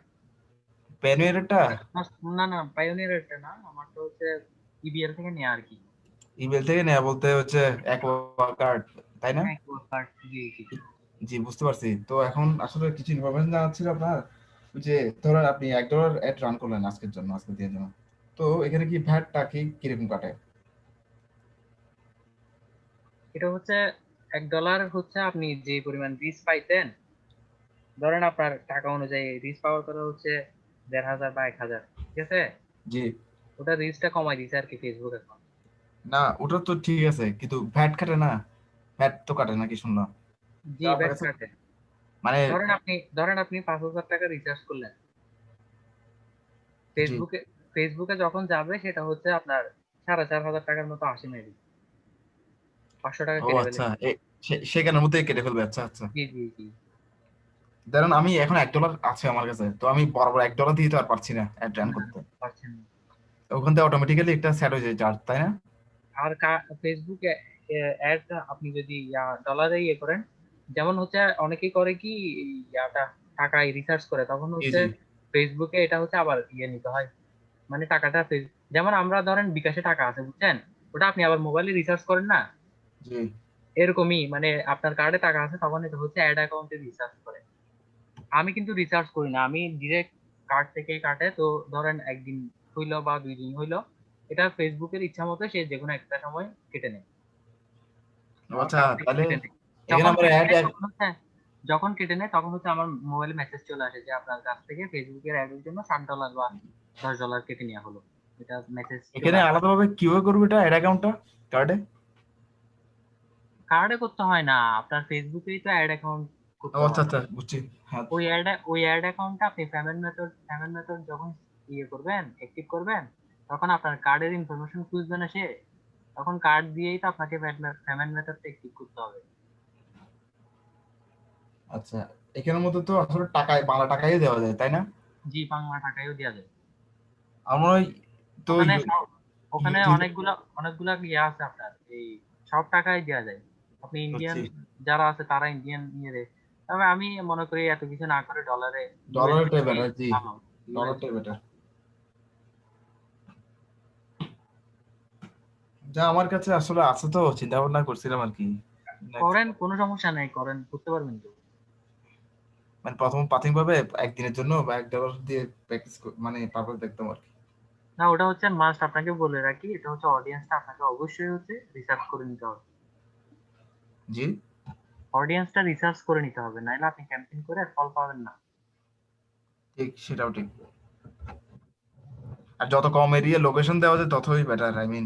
প্যানুয়ারেরটা? না না, পাইওনিয়ার না, আমার তো হচ্ছে ইবিএল থেকে নেওয়া আর কি। ইমেল থেকে নেওয়া বলতে হচ্ছে অ্যাকোয়া কার্ড তাই না? হ্যাঁ কার্ড, জি জি। জি বুঝতে পারছি। তো এখন আসলে কিছু ইনফরমেশন জানার ছিল আপনার, যে ধরেন আপনি $1 অ্যাড রান করলেন আজকের জন্য, আজকের দিনের জন্য, তো এখানে কি ভ্যাটটা কি কিরকম কাটে? এটা হচ্ছে $1 হচ্ছে আপনি যে পরিমাণ রিচ পাইতেন, ধরেন আপনার টাকা অনুযায়ী রিচ পাওয়ার কথা হচ্ছে 1,500 বা 1,000, ঠিক আছে? জি। ওটা রিচটা কমাই দিছে আর কি ফেসবুক এখন। না ওটা তো ঠিক আছে, কিন্তু ভ্যাট কাটে না? ভ্যাট তো কাটে নাকি শুনলাম। জি, তা আমার ব্যাট কাছে কাটে। মানে ধরেন আপনি 5,000 টাকা রিচার্জ করলেন, জি। ফেসবুকে ফেসবুকে যখন যাবে সেটা হচ্ছে আপনার 4,500 টাকার মতো আসে মেবি, 500 টাকা ও কেটে ফেলে। আচ্ছা, সেখানের মধ্যে কেটে ফেলবে। আচ্ছা আচ্ছা। জি জি জি। ধরেন আমি এখন $1 আছে আমার কাছে, তো আমি বরাবর $1 দিয়ে তো আর পারছি না অ্যাড রান না, করতে। পারছেন না। ওখান থেকে অটোমেটিক্যালি একটা সেট হয়ে যায় চার্জ, তাই না? আর ফেসবুকে অ্যাড আপনি যদি ডলারে ইয়ে করেন, যেমন হচ্ছে অনেকেই করে কি ইয়াটা টাকায় রিসার্চ করে, তখন জি হচ্ছে জি ফেসবুকে এটা হচ্ছে আবার ইয়ে নিতে হয়, মানে টাকাটা যেমন আমরা ধরেন বিকাশে টাকা আছে বুঝছেন, ওটা আপনি আবার মোবাইলে রিসার্চ করেন না, জি। এরকমই মানে আপনার কার্ডে টাকা আছে তখন এটা হচ্ছে অ্যাড অ্যাকাউন্টে রিসার্চ করে। আমি কিন্তু রিসার্চ করি না, আমি ডিরেক্ট কার্ড থেকে কাটে, তো ধরেন একদিন হইলো বা 2 দিন হইলো, এটা ফেসবুকের ইচ্ছা মতো সে যে কোনো একটা সময় কেটে নেয়, ও আমার আচ্ছা, কাছ থেকে তাহলে কেটে নেয়। এখানে আমার যখন কেটে নেয় তখন হচ্ছে আমার মোবাইলে মেসেজ চলে আসে যে আপনার কাছ থেকে ফেসবুকের অ্যাডের জন্য $60 বা $10 কেটে নেওয়া হলো, এটা মেসেজ চলে এখানে আসে। আলাদাভাবে কিভাবে করবো এটা অ্যাড অ্যাকাউন্টটা কার্ডে? কার্ডে করতে হয় না, আপনার ফেসবুকেই তো অ্যাড অ্যাকাউন্ট ও করতে আচ্ছা হয়। আচ্ছা, বুঝছি। হ্যাঁ। ওই অ্যাড অ্যাকাউন্টটা আপনি পেমেন্ট মেথড যখন ইয়ে করবেন, অ্যাক্টিভ করবেন, তখন আপনার কার্ডের ইনফরমেশন খুঁজবে না সে, তখন কার্ড দিয়েই তো আপনাকে পেমেন্ট মেথডটা অ্যাক্টিভ করতে হবে। আচ্ছা, এখানের মধ্যে তো আসলে টাকায় বাংলা টাকাই দেওয়া যায়, তাই না? জি, বাংলা টাকায়ও দেওয়া যায়। আমার ওই তো ওখানে ওখানে ইউটিউবে অনেকগুলা অনেকগুলা ইয়ে আছে আপনার, এই সব টাকায় দেওয়া যায়। আপনি ইন্ডিয়ান বুঝছি। যারা আছে তারা ইন্ডিয়ান ইয়ে দেয়, তবে আমি মনে করি এত কিছু না করে ডলারে ডলারটাই ইউএসডি বেটার, জি। ভালো। ডলারটাই ইউএসডি বেটার। যা আমার কাছে আসলে আছে, তো চিন্তা ভাবনা করছিলাম আর কি। Next, করেন, কোনো সমস্যা নাই, করেন, করতে পারবেন তো। মানে প্রথম প্রাথমিকভাবে একদিনের জন্য বা $1 দিয়ে প্র্যাকটিস মানে পারপাস দেখতাম আর কি। না, ওটা হচ্ছে মাস্ট, আপনাকে বলে রাখি, এটা হচ্ছে অডিয়েন্সটা আপনাকে অবশ্যই হচ্ছে রিসার্চ করে নিতে হবে। জি। অডিয়েন্সটা রিসার্চ করে নিতে হবে, নাহলে আপনি ক্যাম্পেইন করে ফল পাবেন না। ঠিক, সেটাও ঠিক। আর যত কম এরিয়া লোকেশন দেওয়া যায় ততই বেটার, আই মিন।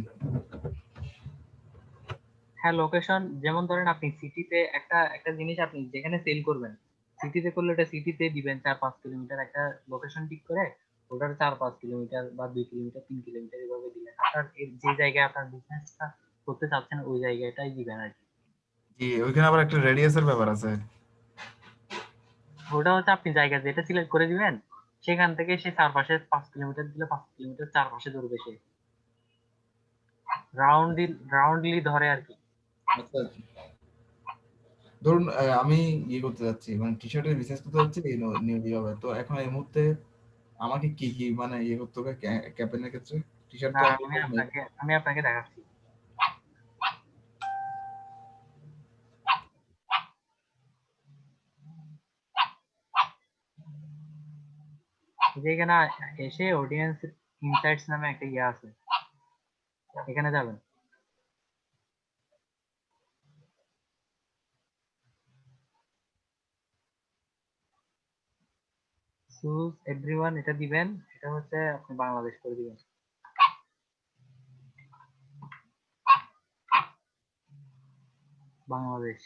হ্যাঁ, লোকেশন যেমন ধরেন আপনি সিটিতে একটা একটা জিনিস আপনি যেখানে সেল করবেন, সিটিতে করলে এটা সিটিতে দিবেন 4-5 কিলোমিটার একটা লোকেশন ঠিক করে, ওটার 4-5 কিলোমিটার বা 2 কিলোমিটার 3 কিলোমিটার এভাবে দিলেন, আপনার যে জায়গায় আপনার বিজনেসটা করতে চাচ্ছেন ওই জায়গাটাই দিবেন আর কি। জি, ওইখানে আবার একটা রেডিয়াসের ব্যাপার আছে। ওটা হচ্ছে আপনি জায়গা যেটা সিলেক্ট করে দিবেন, সেখান থেকে সে চারপাশে 5 কিলোমিটার দিলে 5 কিলোমিটার চারপাশে ধরবে সে, রাউন্ডলি ধরে আর কি। আচ্ছা, ধরুন আমি ইয়ে করতে যাচ্ছি, মানে টি শার্টের বিজনেস করতে যাচ্ছি নিয়মিতভাবে, তো এখন এই মুহূর্তে আমাকে কি কি মানে ইয়ে করতে হবে ক্যাম্পেইনের ক্ষেত্রে? টি শার্ট না, তো আমার কাছে নেই। আমি আপনাকে দেখাচ্ছি। যেখানে এসে অডিয়েন্স ইনসাইটস নামে একটা ইয়ে আছে, এখানে যাবেন। চুজ এভরিওয়ান এটা দিবেন, এটা হচ্ছে আপনি বাংলাদেশ করে দিবেন, বাংলাদেশ।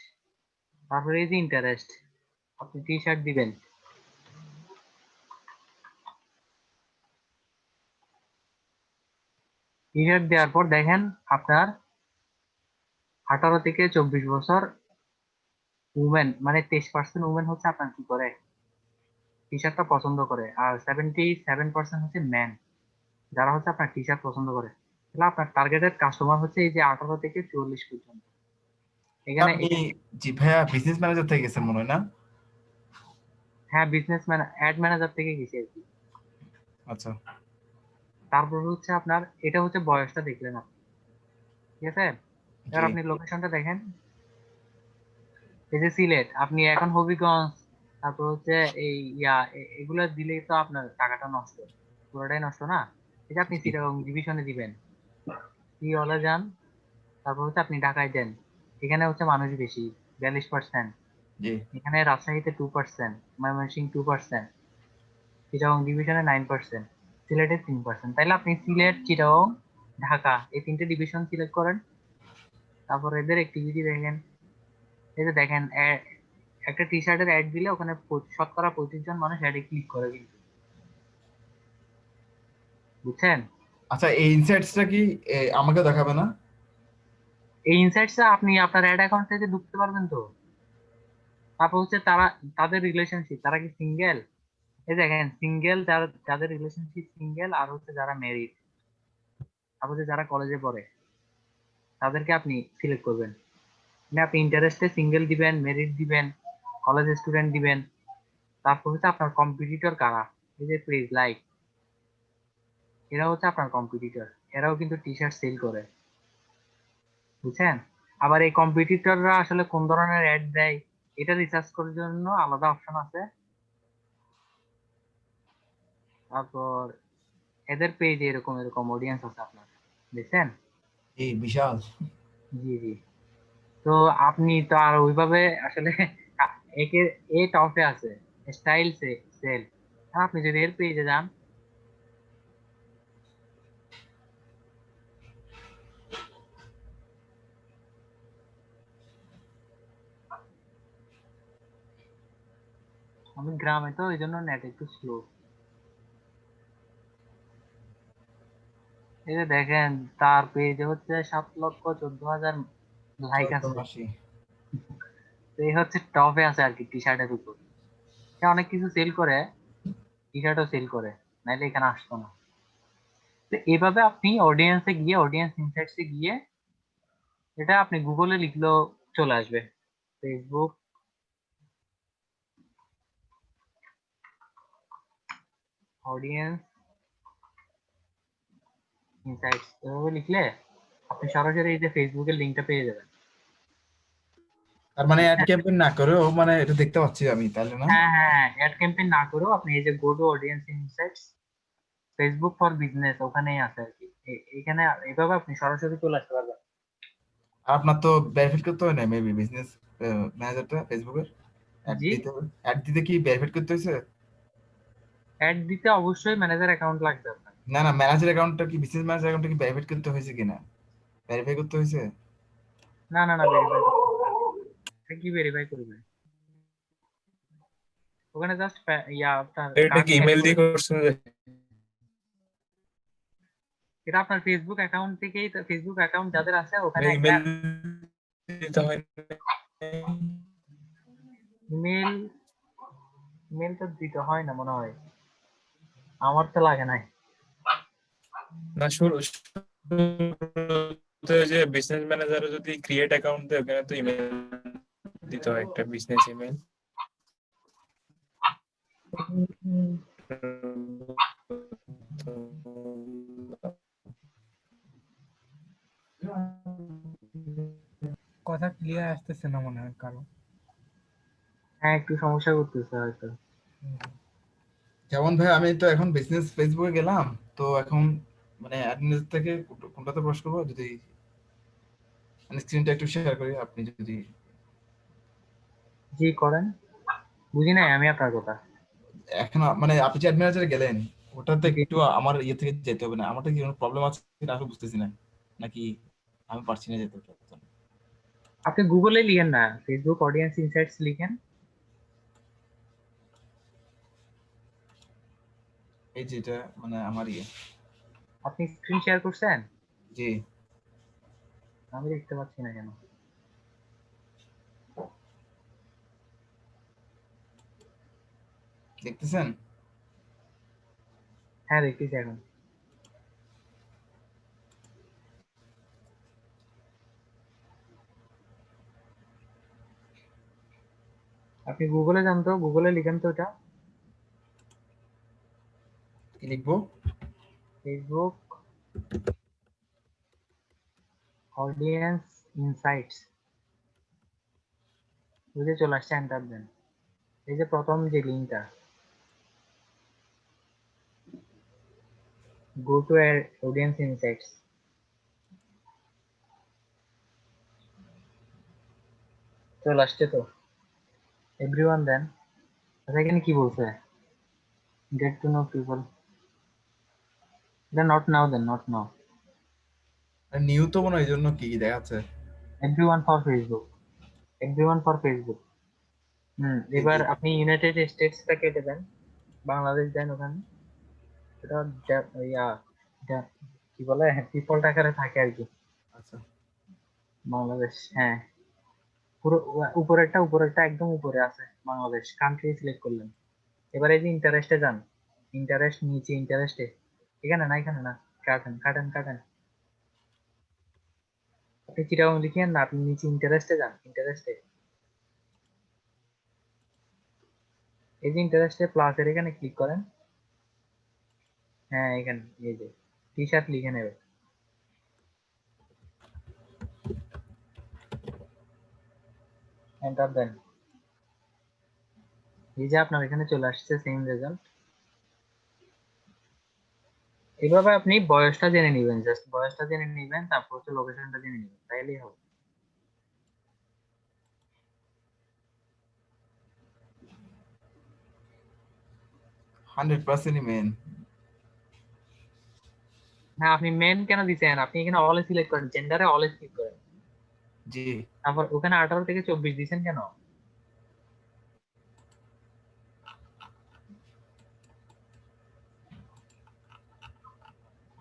তারপরে এই যে ইন্টারেস্ট, আপনি টি শার্ট দিবেন, টি শার্ট দেওয়ার পর দেখেন আপনার 18 থেকে 24 বছর উমেন, মানে 23% উমেন হচ্ছে আপনার কি করে, টি শার্টটা পছন্দ করে, আর 77% হচ্ছে ম্যান, যারা হচ্ছে আপনার টি শার্ট পছন্দ করে। তাহলে আপনার টার্গেটেড কাস্টমার হচ্ছে এই যে 18 থেকে 44 পর্যন্ত। এখানে আপনি, জি ভাইয়া, বিজনেস ম্যানেজার থেকে গেছেন মনে হয় না? হ্যাঁ, বিজনেসম্যান অ্যাড ম্যানেজার থেকে গেছে আর কি। আচ্ছা। তারপর হচ্ছে আপনার এটা হচ্ছে বয়সটা দেখলেন আপনি, ঠিক আছে? জি। এবার আপনি লোকেশনটা দেখেন, এই যে সিলেট, আপনি এখন হবিগঞ্জ, তারপর হচ্ছে এই এগুলো দিলেই তো আপনার টাকাটা নষ্ট, পুরোটাই নষ্ট না। এই যে আপনি জি। চিটাগং ডিভিশনে দিবেন, কি হলে যান, তারপর হচ্ছে আপনি ঢাকায় দেন, এখানে হচ্ছে মানুষ বেশি, 42%। জি এখানে রাজশাহীতে 2%, ময়মনসিংহ 2%, চিটাগং ডিভিশনে 9%, সিলেটে 3%। তাইলে আপনি সিলেট, চিটাগং, ঢাকা এই তিনটে ডিভিশন সিলেক্ট করেন। তারপর এদের অ্যাক্টিভিটি দেখেন। এই যে দেখেন, একটা টি শার্টের অ্যাড দিলে ওখানে শতকরা 25 জন মানুষ অ্যাডে ক্লিক করে কিন্তু, বুঝছেন? আচ্ছা, এই ইনসাইটসটা কি আমাকে দেখাবে না? এই ইনসাইটসটা আপনি আপনার অ্যাড অ্যাকাউন্ট থেকে ঢুকতে পারবেন তো। তারপর হচ্ছে তারা, তাদের রিলেশনশিপ, তারা কি সিঙ্গেল, এই দেখেন সিঙ্গেল, যাদের রিলেশনশিপ সিঙ্গেল, আর হচ্ছে যারা ম্যারিড, তারপর হচ্ছে যারা কলেজে পড়ে, তাদেরকে আপনি সিলেক্ট করবেন। মানে আপনি ইন্টারেস্টে সিঙ্গেল দিবেন, মেরিট দিবেন, কলেজ স্টুডেন্ট দিবেন। তারপর হচ্ছে আপনার কম্পিটিটর কারা, এই যে পেজ লাইক, এরা হচ্ছে আপনার কম্পিটিটর, এরাও কিন্তু টি শার্ট সেল করে, বুঝছেন? আবার এই কম্পিটিটররা আসলে কোন ধরনের অ্যাড দেয় এটা রিসার্চ করার জন্য আলাদা অপশন আছে। তারপর এদের পেজে এরকম এরকম অডিয়েন্স আছে আপনার, দেখছেন? এই বিশাল। জি জি। তো আপনি তো আর ওইভাবে আসলে একে, এ টপে আছে, স্টাইল সেল। আপনি যদি এর পেজে যান, আমি গ্রামে তো এই জন্য নেট একটু স্লো। এই যে দেখেন, তার পেজে হচ্ছে 7,14,000 লাইক আছে। 1480। তো এই হচ্ছে টপে আছে আর কি টি শার্টের উপর। সে অনেক কিছু সেল করে, টি শার্টও সেল করে, নাইলে এখানে আসতো না। তো এভাবে আপনি অডিয়েন্সে গিয়ে, অডিয়েন্স ইনসাইটসে গিয়ে, এটা আপনি গুগলে লিখলেও চলে আসবে। ফেসবুক অডিয়েন্স ইনসাইটস এভাবে লিখলে আপনি সরাসরি এই যে ফেসবুকের লিঙ্কটা পেয়ে যাবেন। তার মানে অ্যাড ক্যাম্পেইন না করেও মানে এটা দেখতে পাচ্ছি আমি, তাহলে না? হ্যাঁ হ্যাঁ, অ্যাড ক্যাম্পেইন না করেও আপনি এই যে go to audience insights, Facebook for business, ওখানেই আছে আর কি। এখানে এইভাবে আপনি সরাসরি চলে আসতে পারবেন। আর আপনার তো ভেরিফাইড করতে হয় না মেবি বিজনেস ম্যানেজারটা ফেসবুকের? অ্যাড জি, দিতে হবে, অ্যাড দিতে কি ভেরিফাইড করতে হয়েছে? অ্যাড দিতে অবশ্যই ম্যানেজার অ্যাকাউন্ট লাগবে আপনার। না না, ম্যানেজার অ্যাকাউন্টটা কি, বিজনেস ম্যানেজার অ্যাকাউন্টটা কি ভেরিফাইড করতে হয়েছে কিনা? ভেরিফাই করতে হয়েছে? না না না, ভেরিফাই কি ভেরিফাই করবে? ওখানে জাস্ট ইয়া আপনার এটা কি ডানে ইমেল দিয়ে করছেন যে? এটা আপনার ফেসবুক অ্যাকাউন্ট থেকেই, ফেসবুক অ্যাকাউন্ট যাদের আছে ওখানে একটা ইমেল দিতে হয় না? ইমেল, ইমেল তো দিতে হয় না মনে হয়, আমার তো লাগে নাই। না, শুরুতে যে বিজনেস ম্যানেজার যদি ক্রিয়েট অ্যাকাউন্ট দেয়, ওখানে তো ইমেল দিতে হয়, একটা বিজনেস ইমেল। কথা ক্লিয়ার আসতেছে না মনে হয় কারো। হ্যাঁ, একটু সমস্যা করতেছে হয়তো। যেমন ভাই আমি তো এখন বিজনেস ফেসবুকে গেলাম, তো এখন মানে অ্যাডমিন থেকে কোনটাতে প্রবেশ করবো, যদি মানে স্ক্রিনটা একটু শেয়ার করি আপনি যদি। জি করেন, বুঝি নাই আমি আপনার কথা। এখন মানে আপনি যে অ্যাড ম্যানেজারে গেলেন, ওটাতে জি, একটু আমার ইয়ে থেকে যেতে হবে না? আমারটা কি কোনো প্রবলেম আছে কিনা আসলে বুঝতেছি না, নাকি আমি পারছি না যেতে? আপনি গুগলে লিখেন না, ফেসবুক অডিয়েন্স ইনসাইটস লিখেন। এই যে এটা মানে আমার ইয়ে। আপনি স্ক্রিন শেয়ার করছেন? জি আমি দেখতে পাচ্ছি না কেন? দেখতেছেন? হ্যাঁ, দেখতেছি এখন। আপনি গুগলে যান তো, গুগলে লিখেন তো এটা, কি লিখবো? ফেসবুক অডিয়েন্স ইনসাইটস, বুঝে চলে আসছে, এন্টার দেন। এই যে প্রথম যে লিঙ্কটা, গো টু অডিয়েন্স ইনসাইটস, চলে আসছে তো? এভরিওয়ান দেন। আচ্ছা এখানে কি বলছে? Get to know people. এটা নট নাও দেন, নট নাও। নিউ তো মনে হয় এই জন্য কি কি দেখাচ্ছে। Everyone for Facebook, everyone for Facebook. জি এবার জি। আপনি ইউনাইটেড স্টেটসটা কেটে দেন, বাংলাদেশ দেন ওখানে। এটা ইয়া, এটা কি বলে, পিপল আকারে থাকে আর কি। আচ্ছা বাংলাদেশ, হ্যাঁ, পুরো উপরেরটা একদম উপরে আছে বাংলাদেশ, কান্ট্রি সিলেক্ট করলেন। এবার এই যে ইন্টারেস্টে যান, ইন্টারেস্ট নিচে, ইন্টারেস্টে এখানে না, এখানে না, কাটেন কাটেন কাটেন। আপনি চিটাগং লিখেন না, আপনি নিচে ইন্টারেস্টে যান, ইন্টারেস্টে। এই যে ইন্টারেস্টে প্লাস এর এখানে ক্লিক করেন। হ্যাঁ এখানে এই যে টি শার্ট লিখে নেবে, এন্টার দেন। এই যে আপনার এখানে চলে আসছে সেম রেজাল্ট। এইভাবে আপনি বয়সটা জেনে নিবেন, জাস্ট বয়সটা জেনে নিবেন, তারপর হচ্ছে লোকেশনটা জেনে নিবেন, তাইলেই হবে। 100% মেন। হ্যাঁ, আপনি মেন কেন দিচ্ছেন? আপনি এখানে অলে সিলেক্ট করেন, জেন্ডারে অলে ক্লিক করেন। জি তারপর ওখানে 18 থেকে 24 দিচ্ছেন কেন?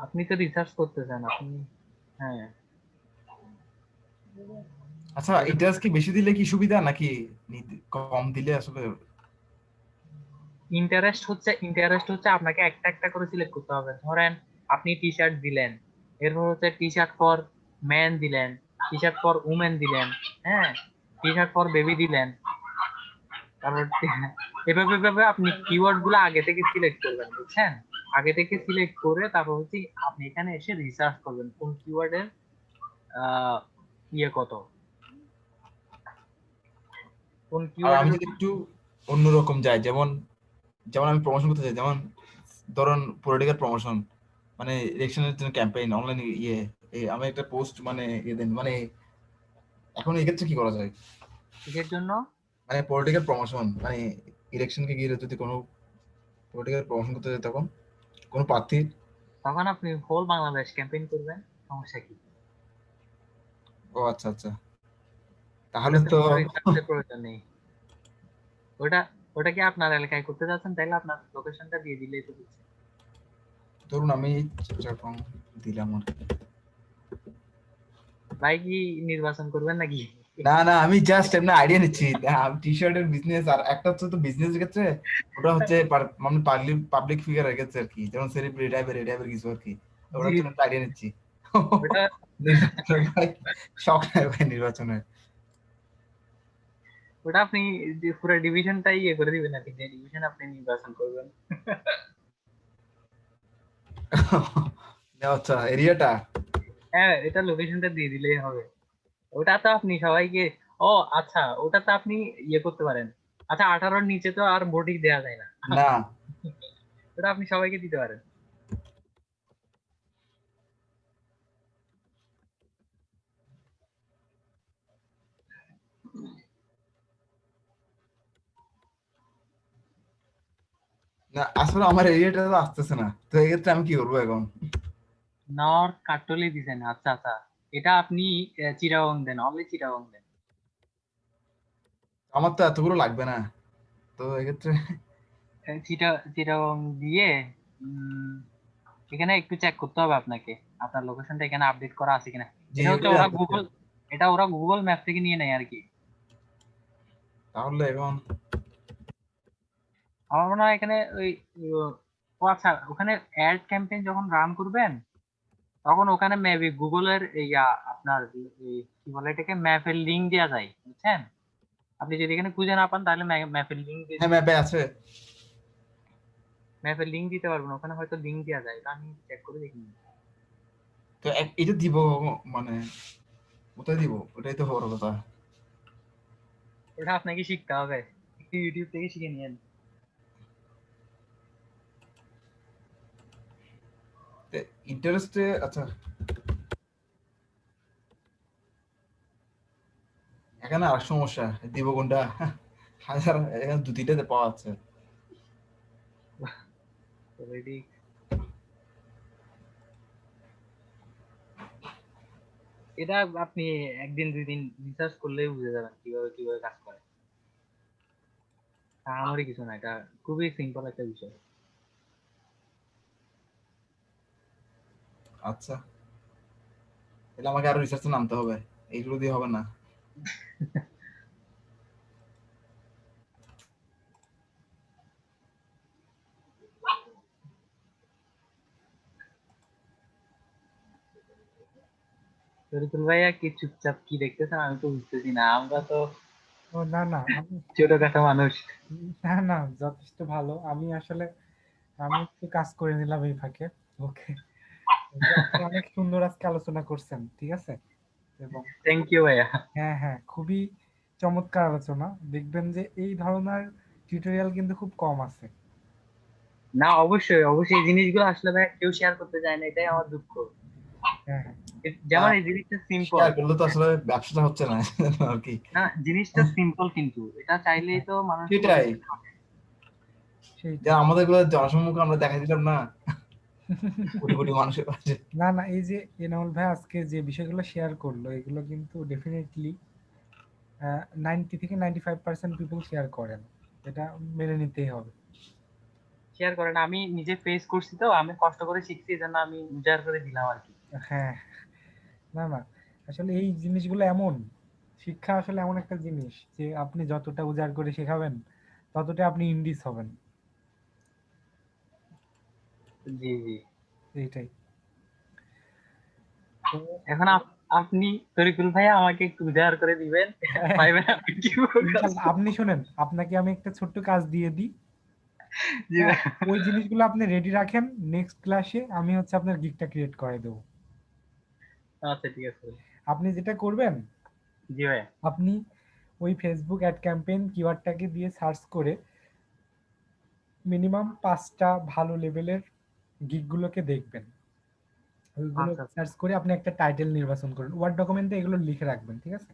আপনি তো রিসার্চ করতেছেন আপনি। হ্যাঁ, আচ্ছা, ইন্টারেস্ট কি বেশি দিলে কি সুবিধা নাকি কম দিলে আসলে? ইন্টারেস্ট হচ্ছে আপনাকে একটা একটা করে সিলেক্ট করতে হবে। ধরেন আপনি টি শার্ট দিলেন, এরপর হচ্ছে টি শার্ট ফর ম্যান দিলেন, টি শার্ট ফর উমেন দিলেন, হ্যাঁ, টি শার্ট ফর বেবি দিলেন। তারপর এভাবে এভাবে আপনি কিওয়ার্ড গুলো আগে থেকে সিলেক্ট করবেন, বুঝছেন? আগে থেকে সিলেক্ট করে তারপর হচ্ছে আপনি এখানে এসে রিসার্চ করবেন কোন কিওয়ার্ডের আহ ইয়ে কত, কোন আর আমি কিওয়ার্ডের। যদি একটু অন্যরকম যাই, যেমন যেমন আমি প্রমোশন করতে চাই, যেমন ধরুন পলিটিক্যাল প্রমোশন, মানে ইলেকশনের জন্য ক্যাম্পেইন অনলাইন আমি একটা পোস্ট মানে দেন মানে এখন এক্ষেত্রে কি করা যায়? কিসের জন্য? মানে পলিটিক্যাল প্রমোশন মানে ইলেকশনকে ঘিরে যদি কোনো পলিটিক্যাল প্রমোশন করতে চাই, তখন কোনো প্রার্থীর। তখন আপনি হোল বাংলাদেশ ক্যাম্পেইন করবেন, সমস্যা কি? ও আচ্ছা আচ্ছা, তাহলে ওটাতে তো কোনো রিসার্চের প্রয়োজন নেই। ওটা ওটা কি আপনার এলাকায় করতে যাচ্ছেন, তাইলে আপনার লোকেশনটা দিয়ে দিলেই তো হচ্ছে। ধরুন আমি চিটাগং দিলাম আর কি। ভাই কি নির্বাচন করবেন নাকি? না না, আমি জাস্ট এমনি আইডিয়া নিচ্ছি। টি শার্টের বিজনেস, আর একটা হচ্ছে তো বিজনেস ক্ষেত্রে ওটা হচ্ছে মানে পাবলিক ফিগারের ক্ষেত্রে আর কি, যেমন সেলিব্রিটি টাইপের এই টাইপের কিছু আর কি। ওটা জি, হচ্ছে আইডিয়া নিচ্ছি। ওটা নির্বাচনের ভাই শখ নাই ভাই নির্বাচনের। ওটা আপনি যে পুরো ডিভিশনটাই ইয়ে করে দিবেন আর কি, যে ডিভিশন আপনি নির্বাচন করবেন। আচ্ছা, এরিয়াটা। হ্যাঁ, এটা লোকেশনটা দিয়ে দিলেই হবে। ওটা তো আপনি সবাইকে, ও আচ্ছা, ওটা তো আপনি ইয়ে করতে পারেন। আচ্ছা, 18-র নিচে তো আর ভোটিং দেওয়া যায় না। না ওটা আপনি সবাইকে দিতে পারেন। না, আসলে আমার এরিয়াটা তো আসতেছে না, তো এক্ষেত্রে আমি কি করবো এখন? নর্থ কাট্টলি দিছেন, আচ্ছা আচ্ছা। এটা আপনি চিটাগং দেন, অনলি চিটাগং দেন। আমার তো এতগুলো লাগবে না, তো এক্ষেত্রে চিটাগং দিয়ে উম, এখানে একটু চেক করতে হবে আপনাকে, আপনার লোকেশনটা এখানে আপডেট করা আছে কিনা। যে এটা হচ্ছে ওটাই ওরা আসতেছে। গুগল, ম্যাপ থেকে নিয়ে নেয় আর কি। তাহলে এখন আমার মনে হয় এখানে ওই ও আচ্ছা, ওখানে অ্যাড ক্যাম্পেইন যখন রান করবেন, তখন ওখানে মেবি গুগলের ইয়া আপনার কি বলে এটাকে, ম্যাপের লিংক দেওয়া যায়, বুঝছেন? আপনি যদি এখানে খুঁজে না পান তাহলে ম্যাপের লিংক দিয়ে হ্যাঁ দিতে, ম্যাপে আছে। ম্যাপের লিংক দিতে পারবেন, ওখানে হয়তো লিংক দেওয়া যায়, এটা আমি চেক করে দেখিনি। তো এটা দিব মানে কোথায় দিব, ওটাই তো বড় কথা। ওটা আপনাকে শিখতে হবে, একটু ইউটিউব থেকে শিখে নিয়েন। ইন্টারেস্টে আচ্ছা, এখানে আর সমস্যা দিব কোনটা হাজার এখানে 2-3টাতে পাওয়া যাচ্ছে। অলরেডি এটা আপনি একদিন 2 দিন রিসার্চ করলেই বুঝে যাবেন কিভাবে কিভাবে কাজ করে। আমারই কিছু না, এটা খুবই সিম্পল একটা বিষয়। আচ্ছা, তাহলে আমাকে আরো রিসার্চে নামতে হবে, এইগুলো দিয়ে হবে না। শরীফুল ভাইয়া কি চুপচাপ কি দেখতেছেন, আমি তো বুঝতেছি না। আমরা তো ও না না, আমি ছোটখাটো মানুষ। না না, যথেষ্ট ভালো। আমি একটু কাজ করে নিলাম এই ফাঁকে। ওকে, আপনি অনেক সুন্দর আজকে আলোচনা করছেন, ঠিক আছে? এবং থ্যাংক ইউ ভাইয়া। হ্যাঁ হ্যাঁ, খুবই চমৎকার আলোচনা। দেখবেন যে এই ধরনের টিউটোরিয়াল কিন্তু খুব কম আছে। না, অবশ্যই অবশ্যই এই জিনিসগুলো আসলে ভাইয়া কেউ শেয়ার করতে চায় না, এটাই আমার দুঃখ। হ্যাঁ হ্যাঁ, যেমন এই জিনিসটা সিম্পল। শেয়ার করলে তো আসলে ব্যবসাটা হচ্ছে না আর কি। না, জিনিসটা সিম্পল, কিন্তু এটা চাইলেই তো মানুষ করে সেটাই, দিতে পারে। সেই যা আমাদের গুলো জনসম্মুখে আমরা দেখা দিলাম না কোটি কোটি মানুষের কাছে। না না, এই যে এনামুল ভাই আজকে যে বিষয়গুলো শেয়ার করলো, এগুলো কিন্তু ডেফিনেটলি 90 থেকে 95% পিপল শেয়ার করেন। এটা মেনে নিতেই হবে। শেয়ার করেন, আমি নিজে ফেস করছি, তো আমি কষ্ট করে শিখছি, এই জন্য আমি শেয়ার করে দিলাম আর কি। হ্যাঁ, না না, আসলে এই জিনিসগুলো এমন, শিক্ষা আসলে এমন একটা জিনিস যে আপনি যতটা উজাড় করে শেখাবেন ততটা আপনি ইন্ডিস হবেন। জি জি। এইটাই তো। এখন আপনি তরিকুল ভাইয়া আমাকে একটু উজাড় করে দিবেন, পাইবেন আপনি কি কাজ। ইনশাল্লাহ, আপনি শুনেন, আপনাকে আমি একটা ছোট্ট কাজ দিয়ে দিই। জি হ্যাঁ, ভাইয়া। ওই জিনিসগুলো আপনি রেডি রাখেন, নেক্সট ক্লাসে আমি হচ্ছে আপনার গিগটা ক্রিয়েট করে দেবো। আচ্ছা ঠিক আছে। আপনি যেটা করবেন, জি ভাইয়া। আপনি ওই ফেসবুক অ্যাড ক্যাম্পেইন কিওয়ার্ডটাকে দিয়ে সার্চ করে মিনিমাম 5টা ভালো লেভেলের গিগগুলোকে দেখবেন। ওইগুলো আচ্ছা আচ্ছা। সার্চ করে আপনি একটা টাইটেল নির্বাচন করুন, ওয়ার্ড ডকুমেন্টে এগুলো লিখে রাখবেন, ঠিক আছে?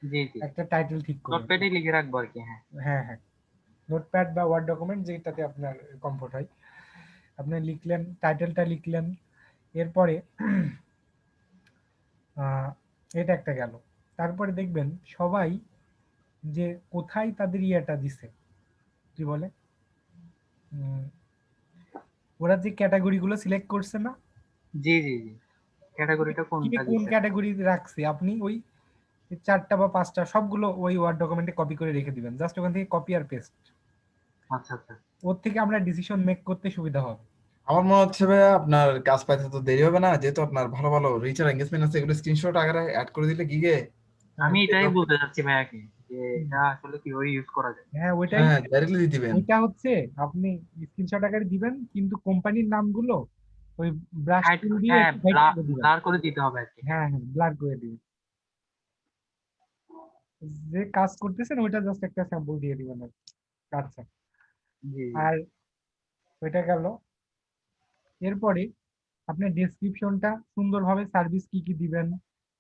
জি জি। একটা টাইটেল ঠিক করুন। নোটপ্যাডে লিখে রাখবো আর কি। হ্যাঁ। হ্যাঁ হ্যাঁ, নোটপ্যাড বা ওয়ার্ড ডকুমেন্ট যেটাতে আপনার কমফোর্ট হয়। আপনি লিখলেন, টাইটেলটা লিখলেন, এরপরে এটা একটা গেল। তারপরে দেখবেন সবাই যে কোথায় তাদের ইয়েটা দিছে, কি বলে, উম, ওরা যে ক্যাটাগরি গুলো সিলেক্ট করছে না, জি জি জি। ক্যাটাগরিটা কে কোনটা কোন দিছে? ক্যাটাগরি রাখছে, আপনি ওই 4টা বা 5টা সবগুলো ওই ওয়ার্ড ডকুমেন্টে কপি করে রেখে দিবেন, জাস্ট ওখান থেকে কপি আর পেস্ট। আচ্ছা আচ্ছা। ওর থেকে আমরা ডিসিশন মেক করতে সুবিধা হবে। আমার মনে হচ্ছে ভাইয়া আপনার কাজ পাইতে তো দেরি হবে না, যেহেতু আপনার ভালো ভালো রিচ আর এঙ্গেজমেন্ট আছে, এগুলো স্ক্রিনশট আকারে অ্যাড করে দিলে গিগে। আমি এটাই বলতে চাচ্ছি ভাইয়াকে, যে হুম। এটা আসলে কিভাবে ইউজ করা যায়। হ্যাঁ ওইটাই। হ্যাঁ, ডাইরেক্টলি দিয়ে দিবেন। ওইটা হচ্ছে আপনি স্ক্রিনশট আকারে দিবেন, কিন্তু কোম্পানির নামগুলো ওই ব্রাশ হাইড, টুল দিয়ে হ্যাঁ, একটু হাইড করে দিবেন। ব্লার করে দিতে হবে আর কি। হ্যাঁ হ্যাঁ, ব্লার করে দিবেন। যে কাজ করতেছেন ওইটা জাস্ট একটা স্যাম্পল দিয়ে দিবেন আর কি। আচ্ছা, জি জি। আর ওইটা গেল। এরপরে আপনি ডেসক্রিপশনটা সুন্দরভাবে সার্ভিস কি কি দিবেন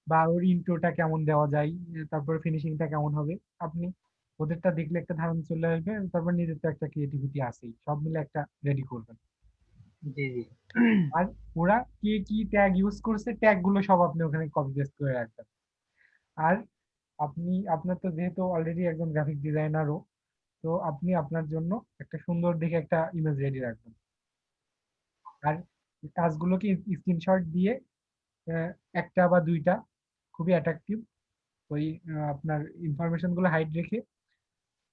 বা ওর ইন্ট্রোটা কেমন দেওয়া যায়, তারপরে ফিনিশিংটা কেমন হবে, আপনি ওদেরটা দেখলে একটা ধারণা চলে আসবে। তারপর নিজের তো একটা ক্রিয়েটিভিটি আছেই, সব মিলে একটা রেডি করবেন। জি জি। আর ওরা কে কি ট্যাগ ইউজ করছে, ট্যাগ গুলো সব আপনি ওখানে কপি পেস্ট করে রাখবেন। আর আপনি, আপনার তো যেহেতু অলরেডি একজন গ্রাফিক ডিজাইনারও, তো আপনি আপনার জন্য একটা সুন্দর দেখে একটা ইমেজ রেডি রাখবেন। আর কাজগুলোকে স্ক্রিনশট দিয়ে আহ, একটা বা দুইটা খুবই অ্যাট্রাকটিভ ওই আপনার ইনফরমেশন গুলো হাইড রেখে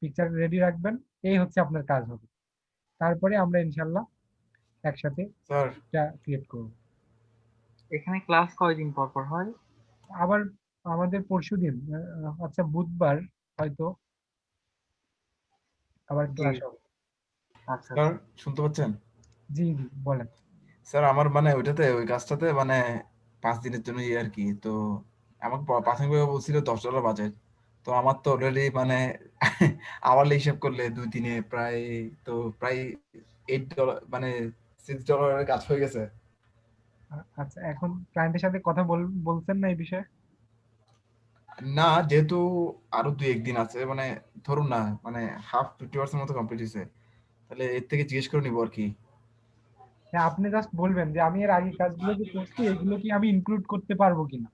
পিকচার রেডি রাখবেন। এই হচ্ছে আপনার কাজ হবে। তারপরে আমরা ইনশাল্লাহ একসাথে স্যার, এটা ক্রিয়েট করব। এখানে ক্লাস কয়দিন পর পর হয়? আবার আমাদের পরশুদিন, আচ্ছা বুধবার হয়তো আবার জি। ক্লাস হবে। আচ্ছা স্যার আচ্ছা। শুনতে পাচ্ছেন? জি জি, বলেন। স্যার আমার মানে ওইটাতে, ওই কাজটাতে মানে 5 দিনের জন্য ইয়ে আর কি। তো আমাকে প্রাথমিকভাবে বলছিল $10 বাজেট। তো আমার তো অলরেডি মানে আওয়ারলি হিসাব করলে 2 দিনে প্রায়, তো প্রায় $8 মানে $6 কাজ হয়ে গেছে। আচ্ছা, এখন ক্লায়েন্টের সাথে কথা বলছেন না এই বিষয়ে? না, যেহেতু আরো 2-1 দিন আছে, মানে ধরুন না, মানে হাফ 50% মতো কমপ্লিট হয়েছে, তাহলে এর থেকে জিজ্ঞেস করে নিবো আর কি। হ্যাঁ, আপনি জাস্ট বলবেন যে আমি এর আগে কাজগুলো যে করছি এগুলো কি আমি ইনক্লুড করতে পারবো কিনা।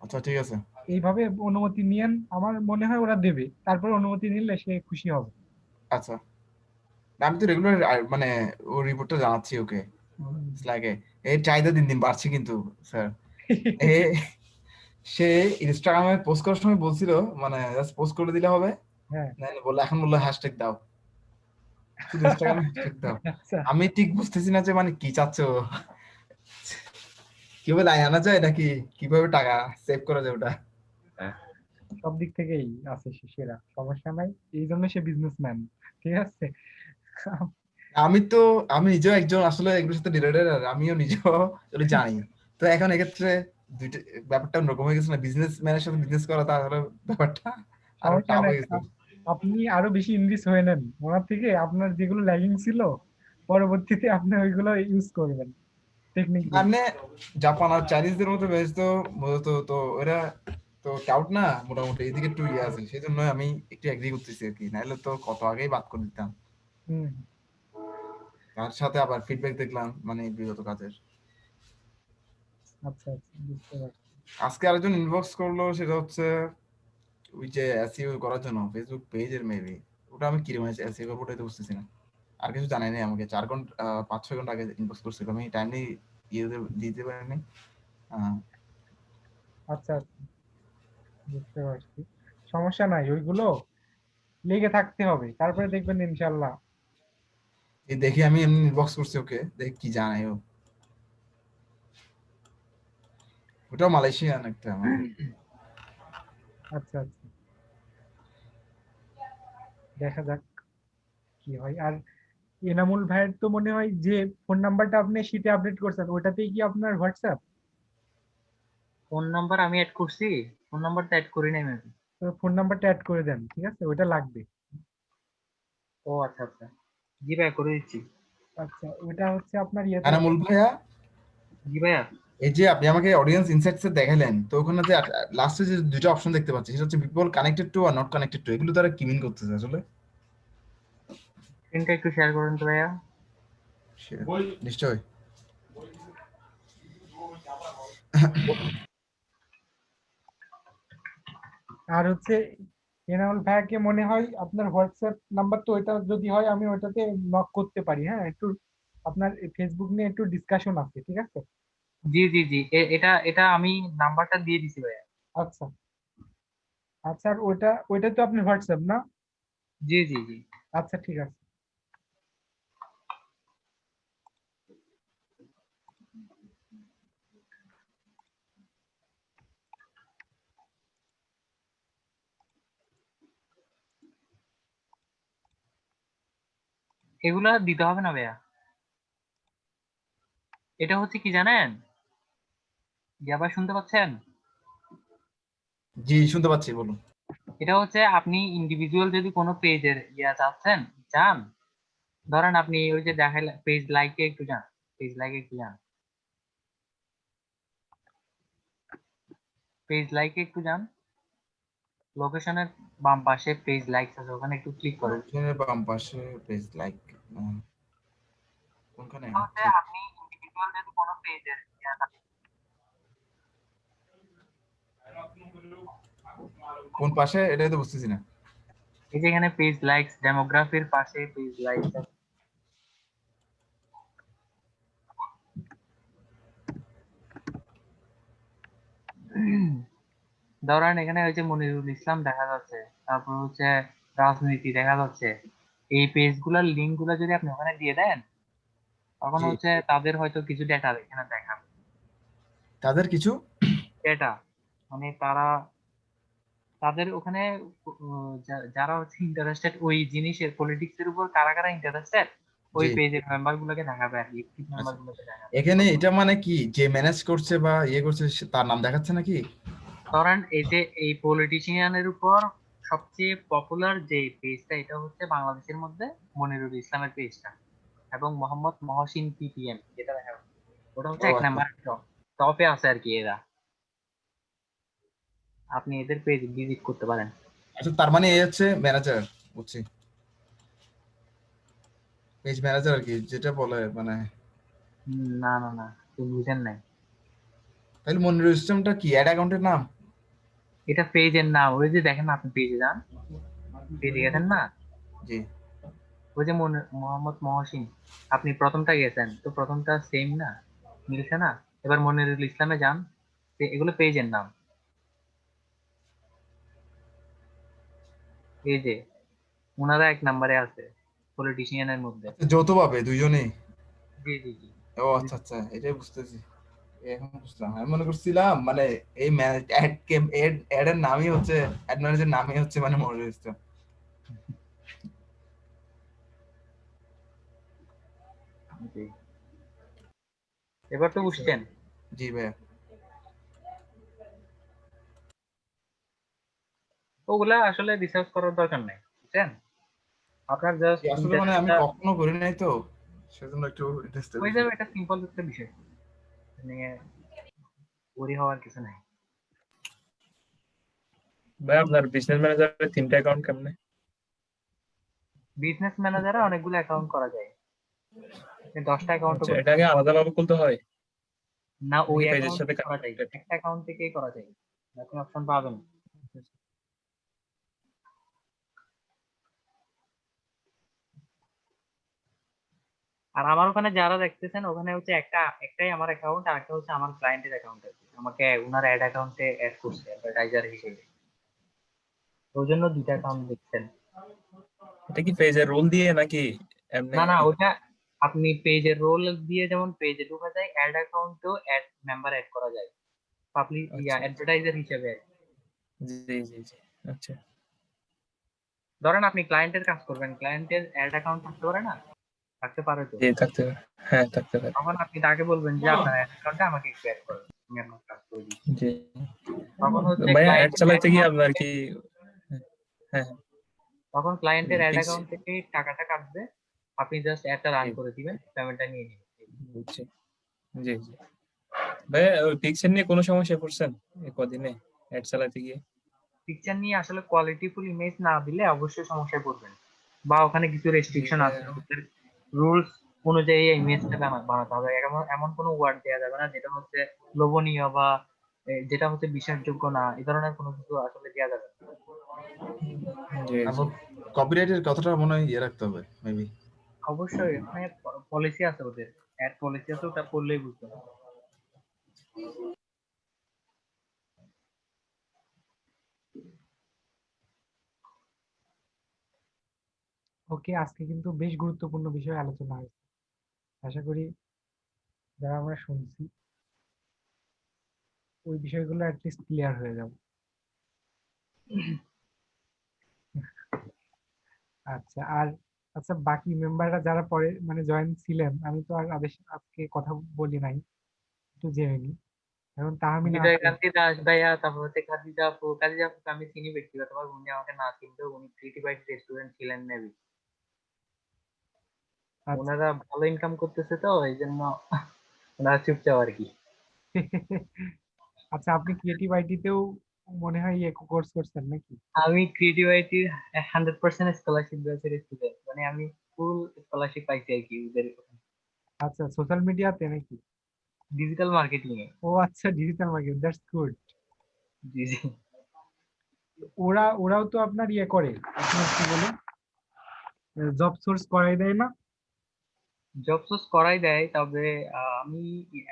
আচ্ছা ঠিক আছে। এইভাবে অনুমতি নিয়েন, আমার মনে হয় ওরা দেবে, তারপর অনুমতি নিলে সে খুশি হবে। আচ্ছা, না, আমি তো রেগুলার মানে ও রিপোর্টটা জানাচ্ছি ওকে। লাগে এর চাহিদা দিন দিন বাড়ছে কিন্তু স্যার। এ সে ইনস্টাগ্রামে পোস্ট করার সময় বলছিল মানে জাস্ট পোস্ট করে দিলে হবে, হ্যাঁ। না বললো এখন বললো হ্যাশট্যাগ দাও, শুধু ইনস্টাগ্রামে হ্যাশট্যাগ দাও। আচ্ছা, আমি ঠিক বুঝতেছি না যে মানে কি চাচ্ছে ও, কিভাবে লাইন আনা যায় নাকি কিভাবে টাকা সেভ করা যায় ওটা। সব দিক থেকেই আছে সে সেরা, সমস্যা নাই, এই জন্য সে বিজনেসম্যান। ঠিক আছে। আমি তো আমি নিজেও একজন আসলে এগুলোর সাথে রিলেটেড, আর আমিও নিজেও এগুলো জানি। তো এখন এক্ষেত্রে দুইটা ব্যাপারটা অন্যরকম হয়ে গেছে না, বিজনেস ম্যানের সাথে বিজনেস করা, তাহলে ব্যাপারটা আরো সমস্যা টাফ নাই, হয়ে গেছে। আপনি আরো বেশি ইনভেস্ট হয়ে নেন ওনার থেকে, আপনার যেগুলো ল্যাগিং ছিল পরবর্তীতে আপনি ওইগুলো ইউজ করবেন, টেকনিক গুলো। মানে জাপান আর চাইনিজদের মধ্যে বেশ তো মূলত তো ওরা তো টাউট না, মোটামুটি এদিকে একটু ইয়ে আছে, সেই জন্য আমি একটু এগ্রি করতেছি আর কি, নাহলে তো কত আগেই বাদ করে দিতাম। হুম। তার সাথে আবার ফিডব্যাক দেখলাম মানে বিগত কাজের। আচ্ছা আচ্ছা, বুঝতে পারছি। আজকে আরেকজন ইনবক্স করলো, সেটা হচ্ছে ওই যে এসইও করার জন্য ফেসবুক পেজের মেবি, ওটা আমি কিরকম এসইও করবো ওটাই তো বুঝতেছি না। আর কিছু জানাই নাই আমাকে, 4 ঘন্টা 5-6 ঘন্টা আগে ইনবক্স করছিল, আমি টাইমলি দিতে পারিনি। আহ, আচ্ছা আচ্ছা, বুঝতে পারছি। সমস্যা নাই, ওইগুলো লেগে থাকতে হবে, তারপরে দেখবেন ইনশাল্লাহ। এই দেখি আমি এমনি ইনবক্স করছি ওকে, দেখি কি জানাই ও। ওটাও মালয়েশিয়ান একটা মানে। আচ্ছা আচ্ছা, দেখা যাক কি হয়। আর এনামুল ভাইয়ের তো মনে হয় যে ফোন নাম্বারটা আপনি শীটে আপডেট করছেন, ওটাতেই কি আপনার হোয়াটসঅ্যাপ? ফোন নাম্বার আমি অ্যাড করছি, ফোন নাম্বারটা অ্যাড করি নাই মেবি। তো ফোন নাম্বারটা অ্যাড করে দেন, ঠিক আছে, ওটা লাগবে। ও আচ্ছা আচ্ছা, জি ভাইয়া করে দিচ্ছি। আচ্ছা, ওটা হচ্ছে আপনার ইয়েতে। এনামুল ভাইয়া, জি ভাইয়া। এই যে আপনি আমাকে অডিয়েন্স ইনসাইটস এ দেখালেন, তো ওখানে যে লাস্টে যে দুটো অপশন দেখতে পাচ্ছি, সেটা হচ্ছে people connected to are not connected to, এগুলো তারা কি মিন করতেছে আসলে? স্ক্রিনটা একটু শেয়ার করেন তো ভাইয়া। নিশ্চয়। আর হচ্ছে এনামুল ভাইয়াকে মনে হয় আপনার হোয়াটসঅ্যাপ নাম্বার তো ওইটা যদি হয় আমি ওইটাতে নক করতে পারি। হ্যাঁ, একটু আপনার ফেসবুক নিয়ে একটু ডিসকাশন আছে, ঠিক আছে। জি জি জি, এটা এটা আমি নাম্বারটা দিয়ে দিছি ভাইয়া। আচ্ছা আচ্ছা, আর ওইটা ওইটা তো আপনার হোয়াটসঅ্যাপ না? জি জি জি। আচ্ছা ঠিক আছে। এগুলা দিতে হবে না ভাইয়া। এটা হচ্ছে কি জানেন, জি আবার শুনতে পাচ্ছেন? জি শুনতে পাচ্ছি, বলুন। এটা হচ্ছে আপনি ইন্ডিভিজুয়াল যদি কোনো পেজের চাচ্ছেন, চান, ধরেন আপনি ওই যে দেখাইলেন পেজ লাইকে একটু যান, পেজ লাইকে একটু যান, পেজ লাইকে একটু যান, লোকেশনের বাম পাশে পেজ লাইকস আছে, ওখানে একটু ক্লিক করেন। অপশনের বাম পাশে পেজ লাইক, কোনখানে? এটা হচ্ছে আপনি ইন্ডিভিজুয়াল যদি কোনো পেজের কোন পাশে এটাই তো বুঝতেছি না। এই যে এখানে পেজ লাইকস, ডেমোগ্রাফির পাশে পেজ লাইকস। ধরেন এখানে হচ্ছে মনিরুল ইসলাম দেখা যাচ্ছে, তারপর হচ্ছে রাজনীতি দেখা যাচ্ছে। এই পেজ গুলার লিঙ্ক গুলা যদি আপনি ওখানে দিয়ে দেন, তখন জি, হচ্ছে তাদের হয়তো কিছু ডেটা এখানে দেখাবে। তাদের কিছু ডেটা মানে তারা, তাদের ওখানে যারা হচ্ছে ইন্টারেস্টেড ওই জিনিসের পলিটিক্স এর উপর, কারা কারা ইন্টারেস্টেড, ওই জি। পেজের মেম্বার গুলোকে দেখাবে আর কি, অ্যাক্টিভ মেম্বার আচ্ছা, গুলোকে দেখাবে। এখানে এটা মানে কি যে ম্যানেজ করছে বা ইয়ে করছে তার নাম দেখাচ্ছে নাকি? ধরেন এই যে এই পলিটিশিয়ানের উপর সবচেয়ে পপুলার যে পেজটা, এটা হচ্ছে বাংলাদেশের মধ্যে মনিরুল ইসলামের পেজটা, এবং মোহাম্মদ মহসিন পিপিএম যেটা দেখা যাচ্ছে, ওটা হচ্ছে ও এক আচ্ছা, নাম্বার টপে আছে আর কি এরা। আপনি এদের পেজ ভিজিট করতে পারেন। আচ্ছা, তার মানে এই হচ্ছে ম্যানেজার, বুঝছি, পেজ ম্যানেজার আর কি, যেটা বলে মানে। না না না, তুই বুঝেন নাই। তাহলে মনিটর সিস্টেমটা কি অ্যাড অ্যাকাউন্টের নাম? এটা পেজের নাম। ওই যে দেখেন না, আপনি পেজে যান, পেজে গেছেন না, জি। ওই যে মোহাম্মদ মহসিন, আপনি প্রথমটা গেছেন তো, প্রথমটা সেম না, মিলছে না। এবার মনিরুল ইসলামে যান, এগুলো পেজের নাম। এই যে ওনারা 1 নম্বরে আছে পলিটিশিয়ানের মধ্যে। আচ্ছা, যৌথভাবে দুইজনেই? জি জি জি। ও আচ্ছা আচ্ছা, এটাই বুঝতেছি, এখন বুঝলাম। আমি মনে করছিলাম মানে এই অ্যাড এর নামই হচ্ছে, অ্যাড ম্যানেজার নামই হচ্ছে মানে মনিটর সিস্টেম। জি। এবার তো বুঝছেন। জি ভাইয়া। ওগুলা আসলে রিসার্চ করার দরকার নাই, বুঝছেন। আপনার জাস্ট আসলে মানে আমি কখনো করি নাই তো, সেজন্য একটু ইন্টারেস্টেড হয়ে বেশি। যাবে। এটা সিম্পল একটা বিষয় নিয়ে ওরি হওয়ার কিছু নাই। ভাই আপনার বিজনেস ম্যানেজারের 3টা অ্যাকাউন্ট কেমনে? বিজনেস ম্যানেজারে অনেকগুলো অ্যাকাউন্ট করা যায়, 10টা অ্যাকাউন্টও আচ্ছা, করতে এটাকে পারেন। আলাদাভাবে খুলতে হয় না, ওই নাকি পেজের অ্যাকাউন্ট সাথে করা যায়, কানেক্টেড? একটা অ্যাকাউন্ট থেকেই করা যায়, আপনি অপশন পাবেন। আর আমার ওখানে যারা দেখতেছেন, ওখানে হচ্ছে একটাই আমার অ্যাকাউন্ট, আর একটা হচ্ছে আমার ক্লায়েন্টের অ্যাকাউন্ট আর কি। আমাকে ওনার অ্যাড অ্যাকাউন্টে অ্যাড করছে অ্যাডভার্টাইজার হিসেবে, ওই জন্য 2টা অ্যাকাউন্ট দেখছেন। এটা কি পেজের রোল দিয়ে নাকি এমনি? না না, ওটা আপনি পেজের রোল দিয়ে যেমন পেজে ঢোকা যায়, অ্যাড অ্যাকাউন্টেও অ্যাড মেম্বার অ্যাড করা যায়, পাবলিক আচ্ছা অ্যাডভার্টাইজার হিসেবে। জি জি জি, আচ্ছা ধরেন আপনি ক্লায়েন্টের কাজ করবেন, ক্লায়েন্টের অ্যাড অ্যাকাউন্ট থাকতে পারে না, থাকতে পারে তো। জি, থাকতে পারে, হ্যাঁ থাকতে পারে। তখন আপনি তাকে বলবেন যে আপনার অ্যাড অ্যাকাউন্টে আমাকে একটু অ্যাড করেন, আমি আপনার কাজ করে দিচ্ছি। জি তখন হচ্ছে ভাই, অ্যাড ক্লায়েন্টের চালাইতে গিয়ে অ্যাকাউন্ট আপনার থেকে, কি? হ্যাঁ হ্যাঁ তখন ক্লায়েন্টের অ্যাড ফিক্স। অ্যাকাউন্ট থেকে টাকাটা কাটবে, আপনি জাস্ট অ্যাডটা রান করে দিবেন, পেমেন্টটা নিয়ে নিবেন। বুঝছি, জি জি। ভাই ওই পিক্সেল নিয়ে কোনো সমস্যা পড়ছেন এই কদিনে অ্যাড চালাতে গিয়ে? পিকচার নিয়ে আসলে কোয়ালিটিফুল ইমেজ না দিলে অবশ্যই সমস্যায় পড়বেন, বা ওখানে কিছু জি রেস্ট্রিকশন ভাই, আছে, ওদের রুলস অনুযায়ী ইমেজটা বানাতে হবে। এমন এমন কোনো ওয়ার্ড দেওয়া যাবে না যেটা হচ্ছে লোভনীয় বা যেটা হচ্ছে বিশ্বাসযোগ্য না, এই ধরনের কোনো কিছু আসলে দেওয়া যাবে না। জি জি। তারপর কপিরাইটের কথাটা মনে হয় ইয়ে রাখতে হবে মেবি। অবশ্যই ওখানে পলিসি আছে, ওদের অ্যাড পলিসি আছে, ওটা পড়লেই বুঝবেন। ওকে, আজকে কিন্তু বেশ গুরুত্বপূর্ণ বিষয়ে আলোচনা হয়েছে। আশা করি যারা আমরা শুনছি ওই বিষয়গুলো অ্যাটলিস্ট ক্লিয়ার হয়ে যাবে। আচ্ছা, আর আচ্ছা, বাকি মেম্বাররা যারা পরে মানে জয়েন ছিলেন, আমি তো আর আজকে কথা বলি নাই, একটু জেনে নি। এখন তাহমিনা বিজয় আপু, কান্তি দাস ভাইয়া, তারপর হচ্ছে খাদিজা আপু। খাদিজা আপুকে আমি চিনি ব্যক্তিগতভাবে, উনি আমাকে না চিনতেও উনি ক্রিয়েটিভ আইটি রেস্টুরেন্ট ছিলেন মেবি। আচ্ছা। ওনারা ভালো ইনকাম করতেছে তো, এই জন্য ওনারা চুপচাপ আর কি। আচ্ছা, আপনি ক্রিয়েটিভ আইটিতেও মনে হয় ইয়ে কোর্স করছেন নাকি? আমি ক্রিয়েটিভ আইটির 100% স্কলারশিপ ব্যাচের স্টুডেন্ট, মানে আমি ফুল স্কলারশিপ পাইছি আর কি ওদের। আচ্ছা, সোশ্যাল মিডিয়াতে নাকি? ডিজিটাল মার্কেটিং এ। ও আচ্ছা, ডিজিটাল মার্কেটিং, দ্যাটস গুড। জি জি। ওরাও তো আপনার ইয়ে করে, আপনার কি বলে, জব সোর্স করাই দেয় না? জব সোর্স করাই দেয়, তবে আমি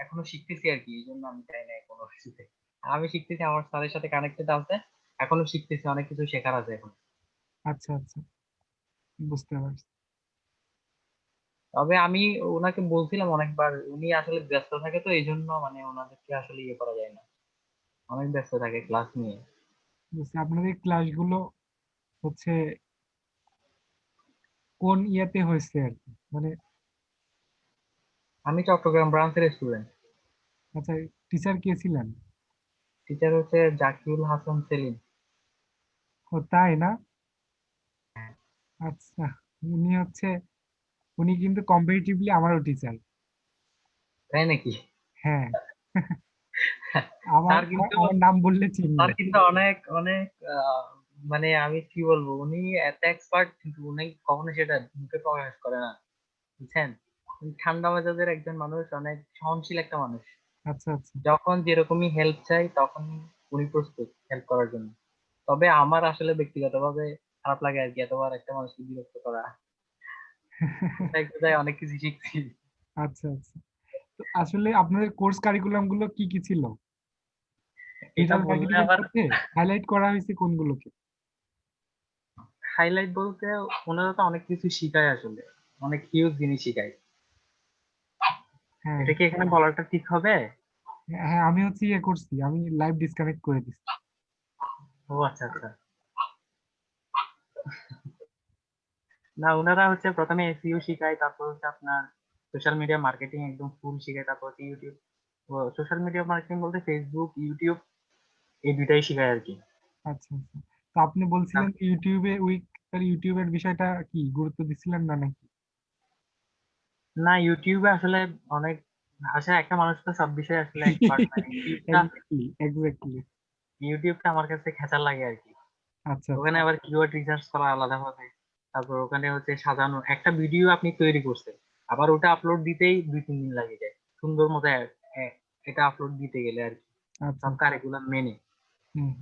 এখনো শিখতেছি আর কি, এই জন্য আমি চাই না কোনো কিছুতে। আমি শিখতেছি, আমার স্যারের সাথে কানেক্টেড আছে, এখনো শিখতেছি, অনেক কিছু শেখার আছে এখন। আচ্ছা আচ্ছা, বুঝতে পারছি। তবে আমি ওনাকে বলছিলাম অনেকবার, উনি আসলে ব্যস্ত থাকে তো, এই জন্য মানে ওনাদেরকে আসলে ইয়ে করা যায় না, অনেক ব্যস্ত থাকে ক্লাস নিয়ে। বুঝছি, আপনাদের ক্লাসগুলো হচ্ছে কোন ইয়েতে হয়েছে আর কি, মানে আমি চট্টগ্রাম ব্রাঞ্চের স্টুডেন্ট। আচ্ছা, টিচার কে ছিলেন? টিচার হচ্ছে জাকিউল হাসান সেলিম। ও তাই না? আচ্ছা, উনি হচ্ছে, উনি কিন্তু কম্পারেটিভলি আমারও টিচার। তাই নাকি? হ্যাঁ। আমার স্যার কিন্তু আমার নাম বললে চিনবে। স্যার কিন্তু অনেক অনেক মানে আমি কি বলবো, উনি এত এক্সপার্ট কিন্তু উনি কখনো সেটা মুখে প্রকাশ করে না, বুঝছেন? উনি ঠান্ডা মেজাজের একজন মানুষ, অনেক সহনশীল একটা মানুষ। আচ্ছা আচ্ছা। যখন যেরকমই হেল্প চাই তখন উনি প্রস্তুত হেল্প করার জন্য। তবে আমার আসলে ব্যক্তিগতভাবে খারাপ লাগে আর কি, এতবার একটা মানুষকে বিরক্ত করা। কোথায় অনেক কিছু শিখছি। আচ্ছা আচ্ছা। তো আসলে আপনাদের কোর্স কারিকুলাম গুলো কি কি ছিল? এটা ডিজিটাল বললে মার্কেটিং এর আবার মধ্যে হাইলাইট করা হয়েছে কোনগুলোকে? হাইলাইট বলতে ওনারা তো অনেক কিছু শিখায়, আসলে অনেক হিউজ জিনিস শিখায়। হ্যাঁ এটা কি এখানে বলাটা ঠিক হবে? হ্যাঁ, আমি হচ্ছে ইয়ে করছি, আমি লাইভ ডিসকানেক্ট করে দিচ্ছি। ও আচ্ছা আচ্ছা। না, ওনারা হচ্ছে প্রথমে এসইও শিখায়, তারপর হচ্ছে আপনার সোশ্যাল মিডিয়া মার্কেটিং একদম ফুল শিখায়, তারপর হচ্ছে ইউটিউব, সোশ্যাল মিডিয়া মার্কেটিং বলতে ফেসবুক, ইউটিউব, এই দুইটাই শিখায় আর কি। আচ্ছা আচ্ছা। তো আপনি বলছিলেন যে ইউটিউবে উইক, তাহলে ইউটিউবের বিষয়টা কি গুরুত্ব দিছিলেন না নাকি? না, ইউটিউবে আসলে অনেক, আসলে একটা মানুষ তো সব বিষয়ে আসলে এক্সপার্ট না। ইউটিউবটা এক্স্যাক্টলি এক্স্যাক্টলি। ইউটিউবটা আমার কাছে খেচার লাগে আর কি। আচ্ছা আচ্ছা। ওখানে আবার কিওয়ার্ড রিসার্চ করা আলাদা হবে, তারপর ওখানে হচ্ছে সাজানো, একটা ভিডিও আপনি তৈরি করছেন, আবার ওটা আপলোড দিতেই 2-3 দিন লাগে যায় সুন্দর মতো এটা আপলোড দিতে গেলে আর কি, আচ্ছা সব কারিকুলাম মেনে। হুম,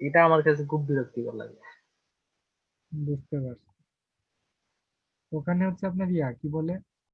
এটা আমার কাছে খুব বিরক্তিকর লাগে। বুঝতে পারছি। ওখানে হচ্ছে আপনার ইয়া কি বলে